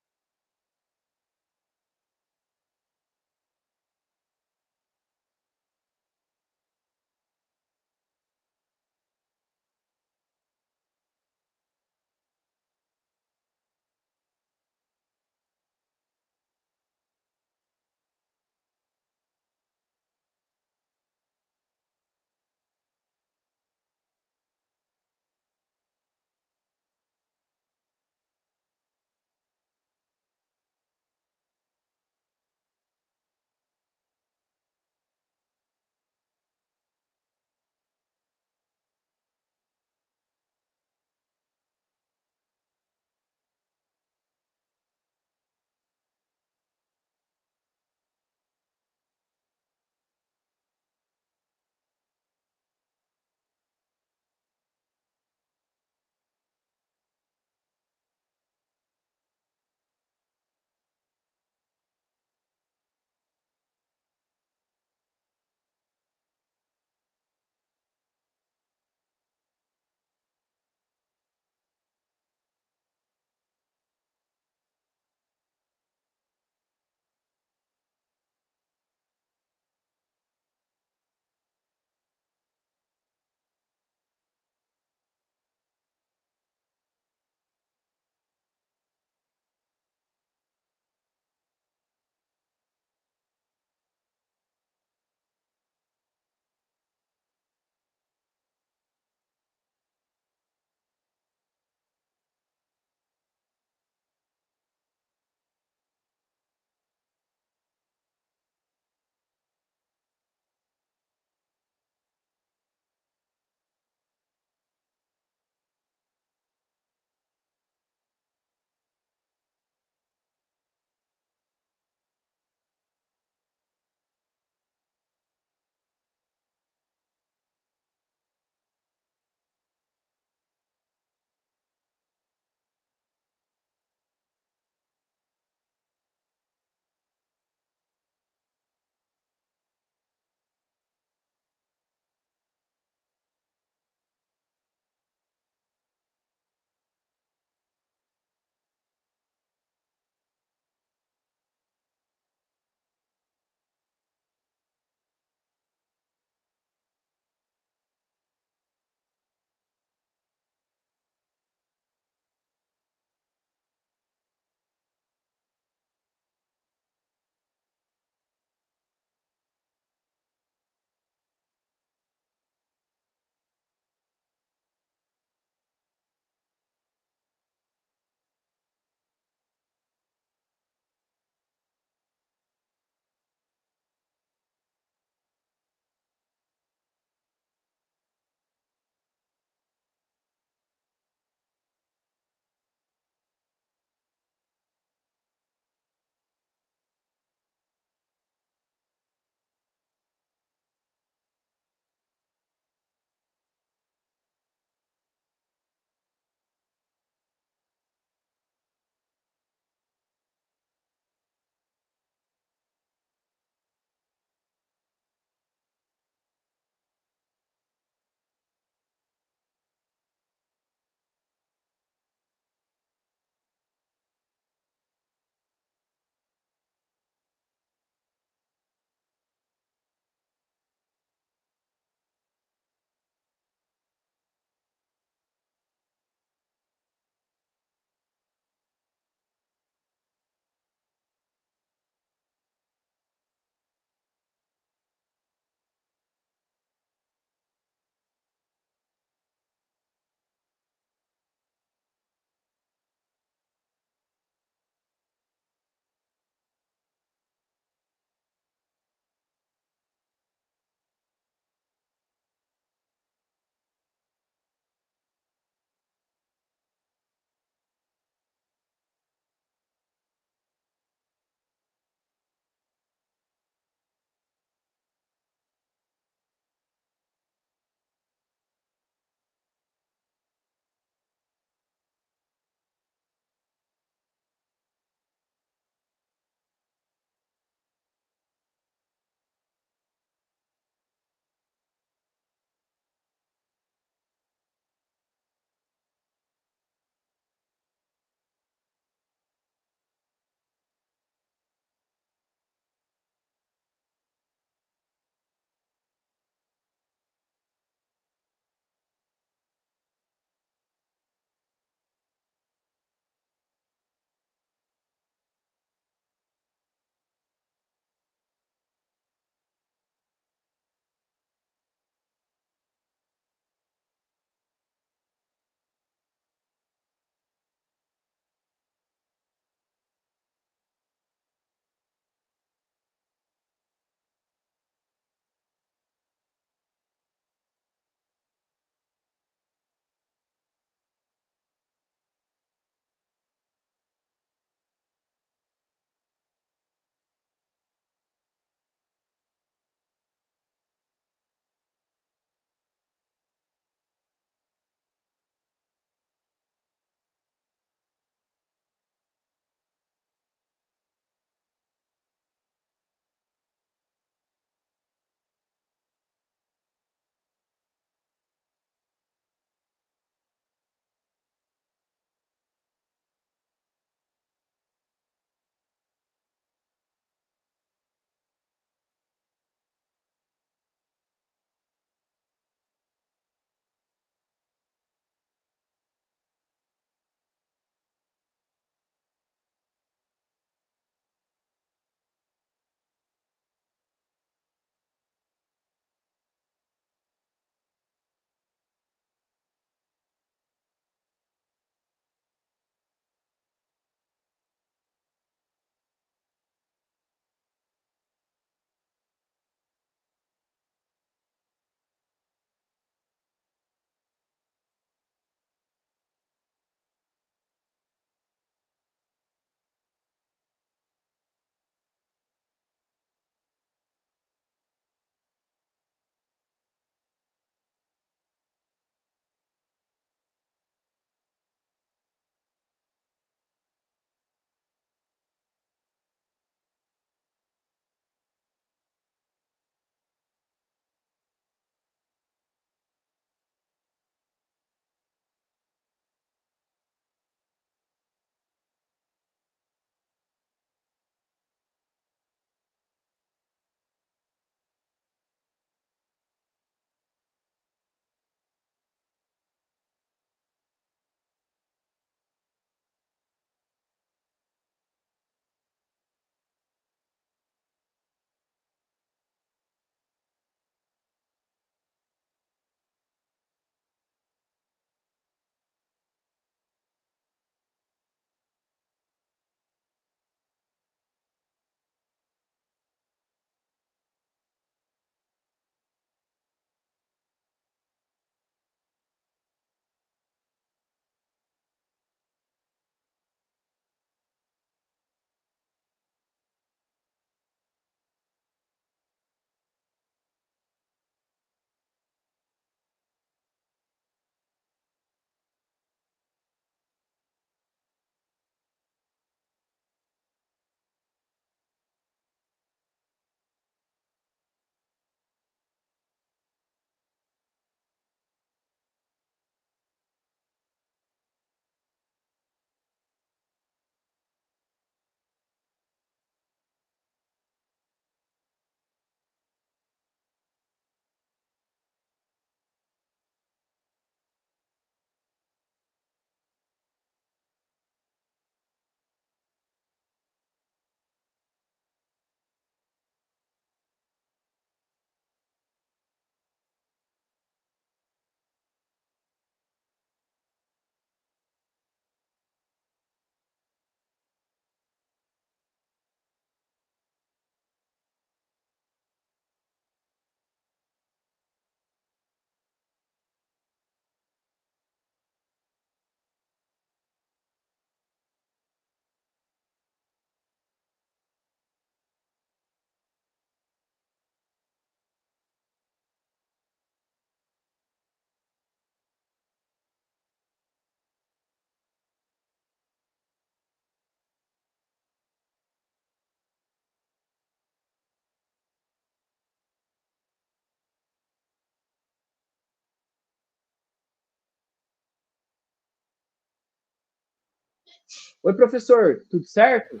Oi, professor, tudo certo?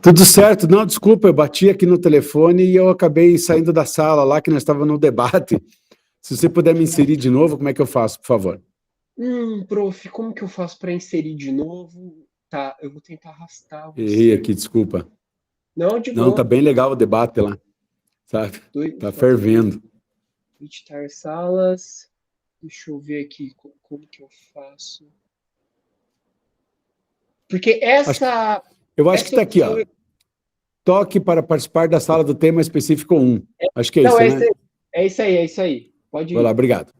Tudo certo. Não, desculpa, eu bati aqui no telefone e eu acabei saindo da sala lá, que nós estávamos no debate. Se você puder me inserir de novo, como é que eu faço, por favor? Prof, como que eu faço para inserir de novo? Tá, eu vou tentar arrastar Errei você. aqui, desculpa. Não, de Não, boa. tá bem legal o debate lá, sabe? Tá fervendo. Editar salas. Deixa eu ver aqui como que eu faço. Porque essa... Eu acho que tá aqui, ó. Toque para participar da sala do tema específico 1. Acho que é Não, isso, né? É isso aí. Pode ir. Vai lá, obrigado.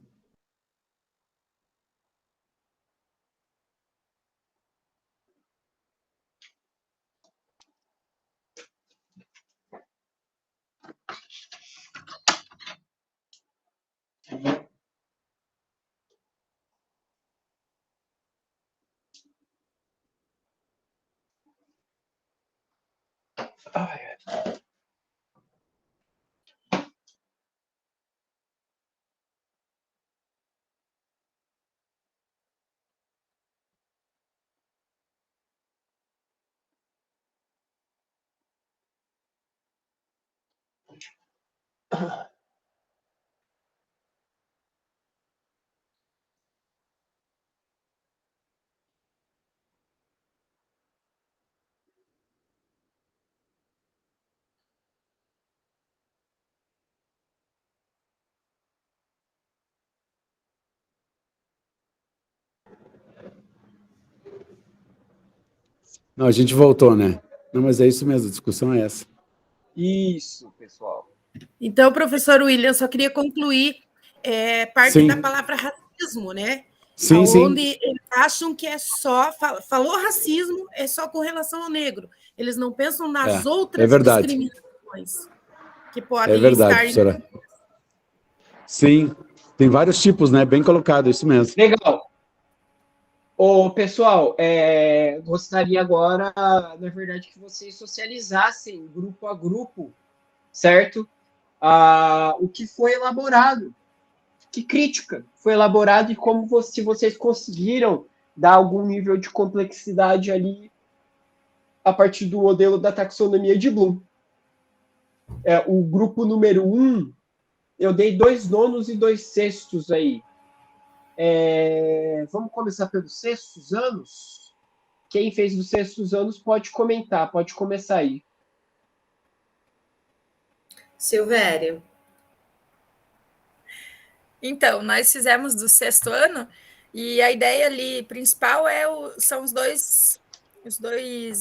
Não, a gente voltou, né? Não, mas é isso mesmo, a discussão é essa. Isso, pessoal. Então, professor William, só queria concluir parte Sim. da palavra racismo, né? Sim, onde sim. eles acham que é só... Falou racismo, é só com relação ao negro. Eles não pensam nas outras verdade. discriminações que podem É verdade, estar... professora. Sim, tem vários tipos, né? Bem colocado, isso mesmo. Legal. Ô, pessoal, gostaria agora, na verdade, que vocês socializassem grupo a grupo, certo? O que foi elaborado, que crítica foi elaborada e como se vocês conseguiram dar algum nível de complexidade ali a partir do modelo da taxonomia de Bloom. O grupo número 1, eu dei 2 nonos e 2 sextos aí. Vamos começar pelos sextos anos? Quem fez os sextos anos pode comentar, pode começar aí. Silvério. Então, nós fizemos do 6º ano e a ideia ali principal são os dois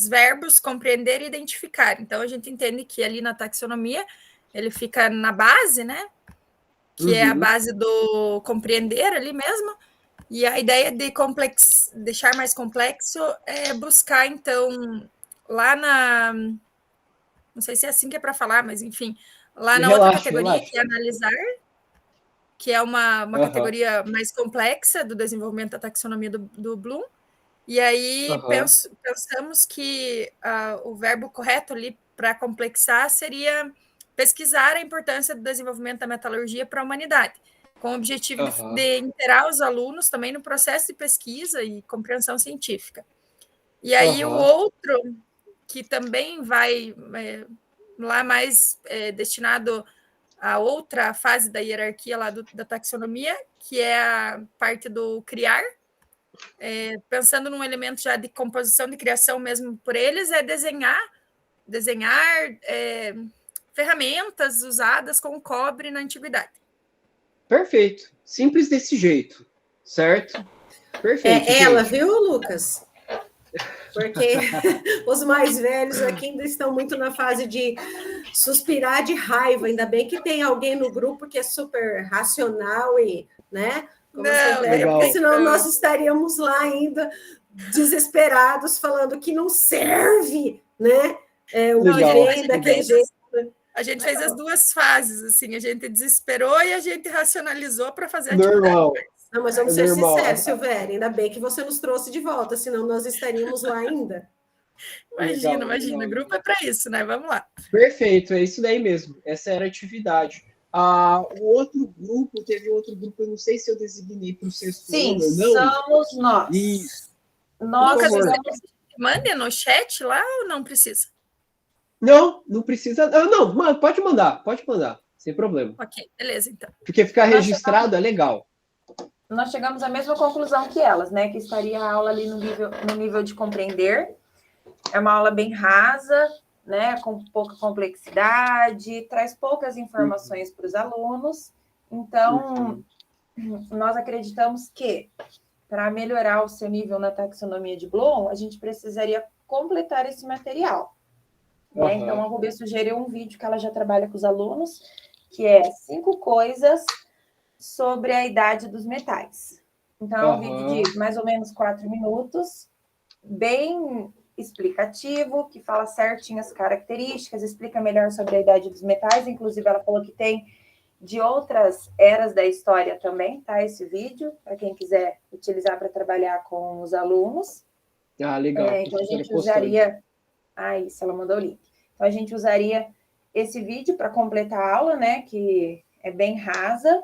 verbos compreender e identificar. Então, a gente entende que ali na taxonomia ele fica na base, né? Que é a base do compreender ali mesmo. E a ideia de deixar mais complexo é buscar, então, lá na... Não sei se é assim que é para falar, mas enfim, lá na outra categoria, que é analisar, que é uma categoria mais complexa do desenvolvimento da taxonomia do Bloom. E aí pensamos que o verbo correto ali para complexar seria pesquisar a importância do desenvolvimento da metalurgia para a humanidade, com o objetivo de interar os alunos também no processo de pesquisa e compreensão científica. E aí o outro, que também vai lá mais destinado a outra fase da hierarquia lá da taxonomia, que é a parte do criar, pensando num elemento já de composição, de criação mesmo por eles, é desenhar ferramentas usadas com cobre na antiguidade. Perfeito. Simples desse jeito, certo? Perfeito. Ela, viu, Lucas? Porque os mais velhos aqui ainda estão muito na fase de suspirar de raiva. Ainda bem que tem alguém no grupo que é super racional e, né? Porque senão nós estaríamos lá ainda desesperados, falando que não serve, né? Daquele jeito. A gente fez as duas fases, assim, a gente desesperou e a gente racionalizou para fazer a normal. atividade. Não, mas vamos ser sinceros, Silvério, ainda bem que você nos trouxe de volta, senão nós estaríamos lá ainda. Imagina, o grupo é para isso, né? Vamos lá. Perfeito, é isso daí mesmo, essa era a atividade. O outro grupo, teve outro grupo, eu não sei se eu designei para o 6º ano ou não. Sim, somos nós. Isso. Nós Mande no chat lá ou não precisa? Não precisa. Não, pode mandar, sem problema. Ok, beleza, então. Porque ficar registrado é legal. Nós chegamos à mesma conclusão que elas, né? Que estaria a aula ali no nível de compreender. É uma aula bem rasa, né? Com pouca complexidade, traz poucas informações para os alunos. Então, nós acreditamos que, para melhorar o seu nível na taxonomia de Bloom, a gente precisaria completar esse material. Né? Então, a Rubê sugeriu um vídeo que ela já trabalha com os alunos, que é 5 coisas sobre a idade dos metais. Então, é um vídeo de mais ou menos 4 minutos, bem explicativo, que fala certinho as características, explica melhor sobre a idade dos metais. Inclusive, ela falou que tem de outras eras da história também, tá? Esse vídeo, para quem quiser utilizar para trabalhar com os alunos. Ah, legal. Então, a gente usaria... isso, ela mandou o link. Então, a gente usaria esse vídeo para completar a aula, né? Que é bem rasa.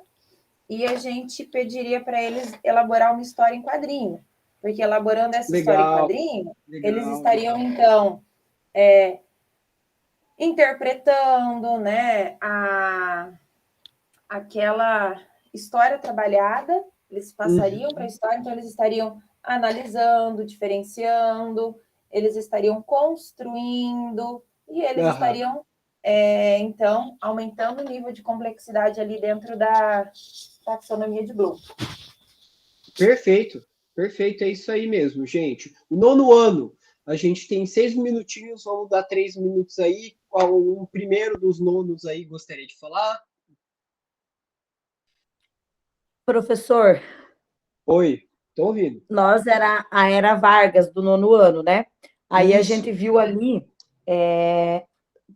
E a gente pediria para eles elaborar uma história em quadrinho. Porque elaborando essa história em quadrinho, eles estariam, então, interpretando, né, aquela história trabalhada, eles passariam para a história, então eles estariam analisando, diferenciando, eles estariam construindo, e eles estariam, então, aumentando o nível de complexidade ali dentro da taxonomia de Bloom. Perfeito, é isso aí mesmo, gente. O 9º ano, a gente tem 6 minutinhos, vamos dar 3 minutos aí. Qual o primeiro dos nonos aí gostaria de falar? Professor. Oi, tô ouvindo. Nós era a Era Vargas, do 9º ano, né? Aí Isso. A gente viu ali,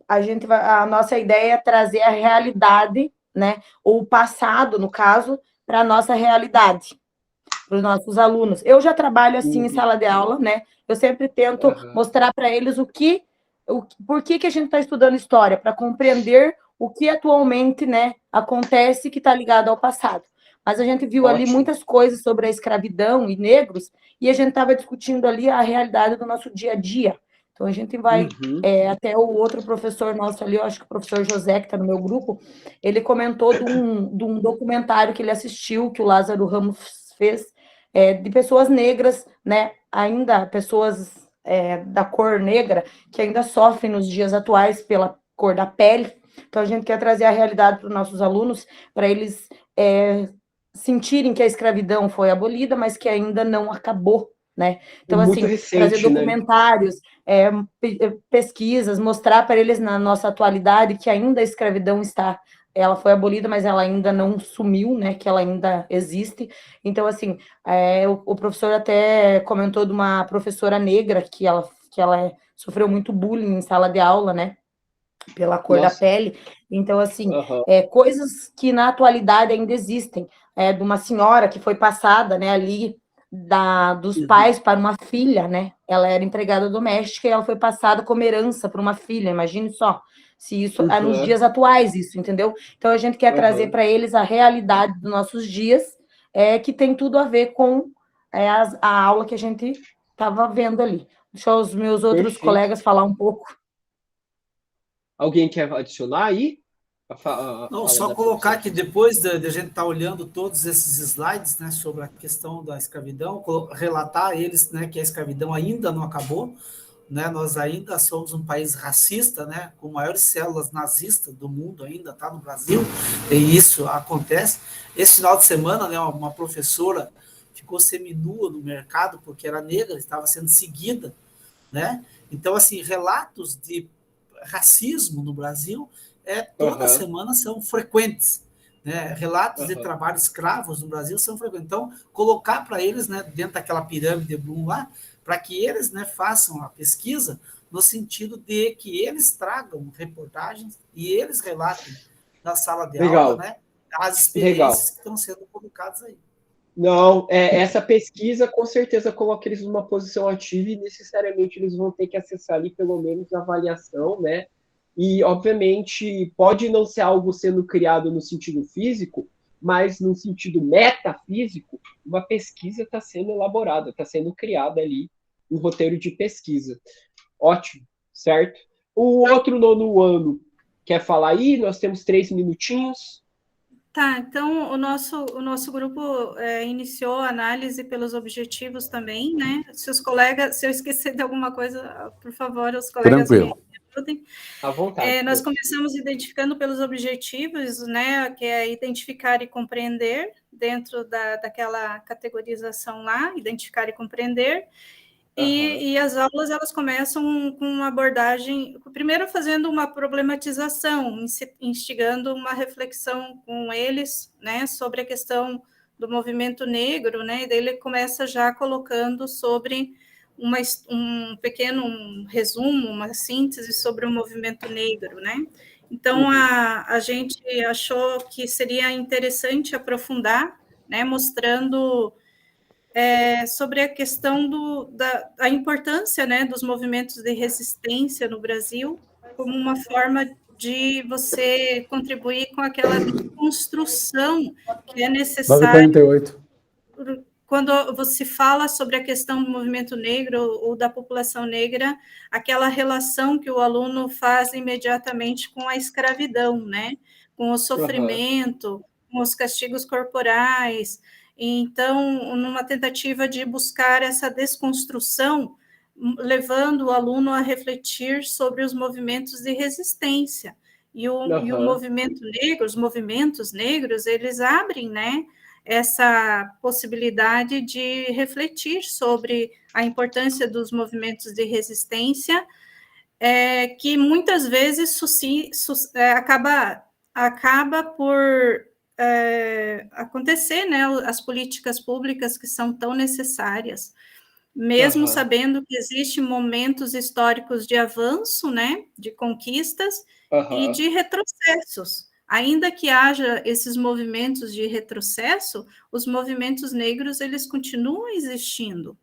a nossa ideia é trazer a realidade, né? Ou o passado, no caso, para a nossa realidade, para os nossos alunos. Eu já trabalho assim em sala de aula, né? Eu sempre tento mostrar para eles por que a gente está estudando história, para compreender o que atualmente, né, acontece que está ligado ao passado. Mas a gente viu ali muitas coisas sobre a escravidão e negros, e a gente estava discutindo ali a realidade do nosso dia a dia. Então, a gente vai... até o outro professor nosso ali, eu acho que o professor José, que está no meu grupo, ele comentou de um documentário que ele assistiu, que o Lázaro Ramos fez, de pessoas negras, né? Ainda pessoas da cor negra, que ainda sofrem nos dias atuais pela cor da pele. Então, a gente quer trazer a realidade para os nossos alunos, para eles sentirem que a escravidão foi abolida, mas que ainda não acabou, né? Então, assim, recente, trazer documentários, pesquisas, mostrar para eles na nossa atualidade que ainda a escravidão ela foi abolida, mas ela ainda não sumiu, né? Que ela ainda existe. Então, assim, o professor até comentou de uma professora negra que ela sofreu muito bullying em sala de aula, né? Pela cor da pele. Então, assim, coisas que na atualidade ainda existem. De uma senhora que foi passada, né, ali dos pais para uma filha, né? Ela era empregada doméstica e ela foi passada como herança para uma filha. Imagine só, se isso é nos dias atuais, isso, entendeu? Então, a gente quer trazer para eles a realidade dos nossos dias, que tem tudo a ver com a aula que a gente estava vendo ali. Deixa os meus outros colegas falar um pouco. Alguém quer adicionar aí? Não, só colocar que depois de a gente estar olhando todos esses slides, né, sobre a questão da escravidão, relatar eles, né, que a escravidão ainda não acabou, né, nós ainda somos um país racista, né, com maiores células nazistas do mundo ainda, tá, no Brasil, e isso acontece. Esse final de semana, né, uma professora ficou seminua no mercado porque era negra, estava sendo seguida, né, então, assim, relatos de racismo no Brasil toda semana são frequentes, né? Relatos de trabalho escravos no Brasil são frequentes. Então, colocar para eles, né, dentro daquela pirâmide de Bloom lá, para que eles, né, façam a pesquisa no sentido de que eles tragam reportagens e eles relatem na sala de aula, né, as experiências que estão sendo publicadas aí. Não, essa pesquisa com certeza coloca eles numa posição ativa e necessariamente eles vão ter que acessar ali pelo menos a avaliação, né? E, obviamente, pode não ser algo sendo criado no sentido físico, mas no sentido metafísico, uma pesquisa está sendo elaborada, está sendo criada ali um roteiro de pesquisa. Ótimo, certo? O outro nono ano quer falar aí? Nós temos 3 minutinhos. Tá, então o nosso grupo iniciou a análise pelos objetivos também, né? Se eu esquecer de alguma coisa, por favor, os colegas me ajudem. À vontade. Nós começamos identificando pelos objetivos, né? Que é identificar e compreender dentro daquela categorização lá, identificar e compreender. E as aulas, elas começam com uma abordagem, primeiro fazendo uma problematização, instigando uma reflexão com eles, né, sobre a questão do movimento negro, né, e daí ele começa já colocando sobre um pequeno resumo, uma síntese sobre o movimento negro, né. Então, a gente achou que seria interessante aprofundar, né, mostrando sobre a questão da importância, né, dos movimentos de resistência no Brasil, como uma forma de você contribuir com aquela construção que é necessária. 9h48. Quando você fala sobre a questão do movimento negro ou da população negra, aquela relação que o aluno faz imediatamente com a escravidão, né, com o sofrimento, com os castigos corporais. Então, numa tentativa de buscar essa desconstrução, levando o aluno a refletir sobre os movimentos de resistência. E o movimento negro, os movimentos negros, eles abrem, né, essa possibilidade de refletir sobre a importância dos movimentos de resistência, que muitas vezes acaba por acontecer, né, as políticas públicas que são tão necessárias, mesmo sabendo que existem momentos históricos de avanço, né, de conquistas e de retrocessos. Ainda que haja esses movimentos de retrocesso, os movimentos negros, eles continuam existindo,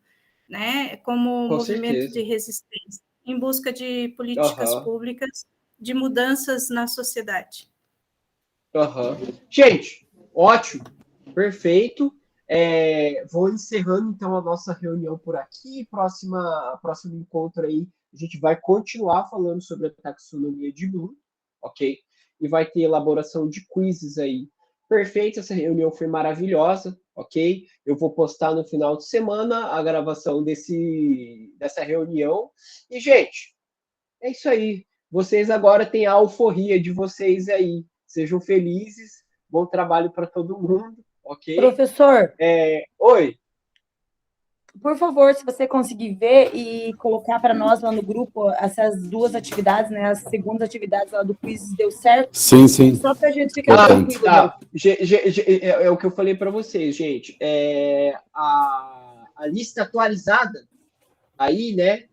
né, como movimento de resistência, em busca de políticas públicas, de mudanças na sociedade. Gente, ótimo, perfeito. Vou encerrando, então, a nossa reunião por aqui. Próximo encontro aí, a gente vai continuar falando sobre a taxonomia de Bloom, ok? E vai ter elaboração de quizzes aí. Perfeito, essa reunião foi maravilhosa, ok? Eu vou postar no final de semana a gravação dessa reunião. E, gente, é isso aí. Vocês agora têm a alforria de vocês aí. Sejam felizes, bom trabalho para todo mundo, ok? Professor. Oi. Por favor, se você conseguir ver e colocar para nós lá no grupo essas duas atividades, né? As segundas atividades lá do quiz deu certo? Sim, sim. Só para a gente ficar tranquilo. Tá. É o que eu falei para vocês, gente. A lista atualizada aí, né?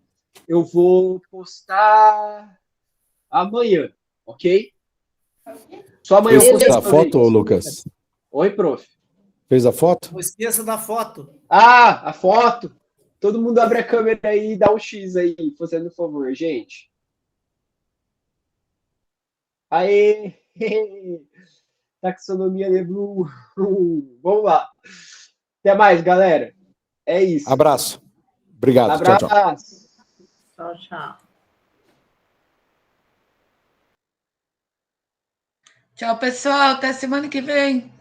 Eu vou postar amanhã, ok? Só amanhã eu posto a foto, Lucas? Oi, prof. Fez a foto? Não esqueça da foto. A foto. Todo mundo abre a câmera aí e dá um X aí, fazendo um favor, gente. Aê! Taxonomia de Bloom. Vamos lá. Até mais, galera. É isso. Abraço. Obrigado. Abraço. Tchau, tchau. Tchau, tchau. Tchau, pessoal. Até semana que vem.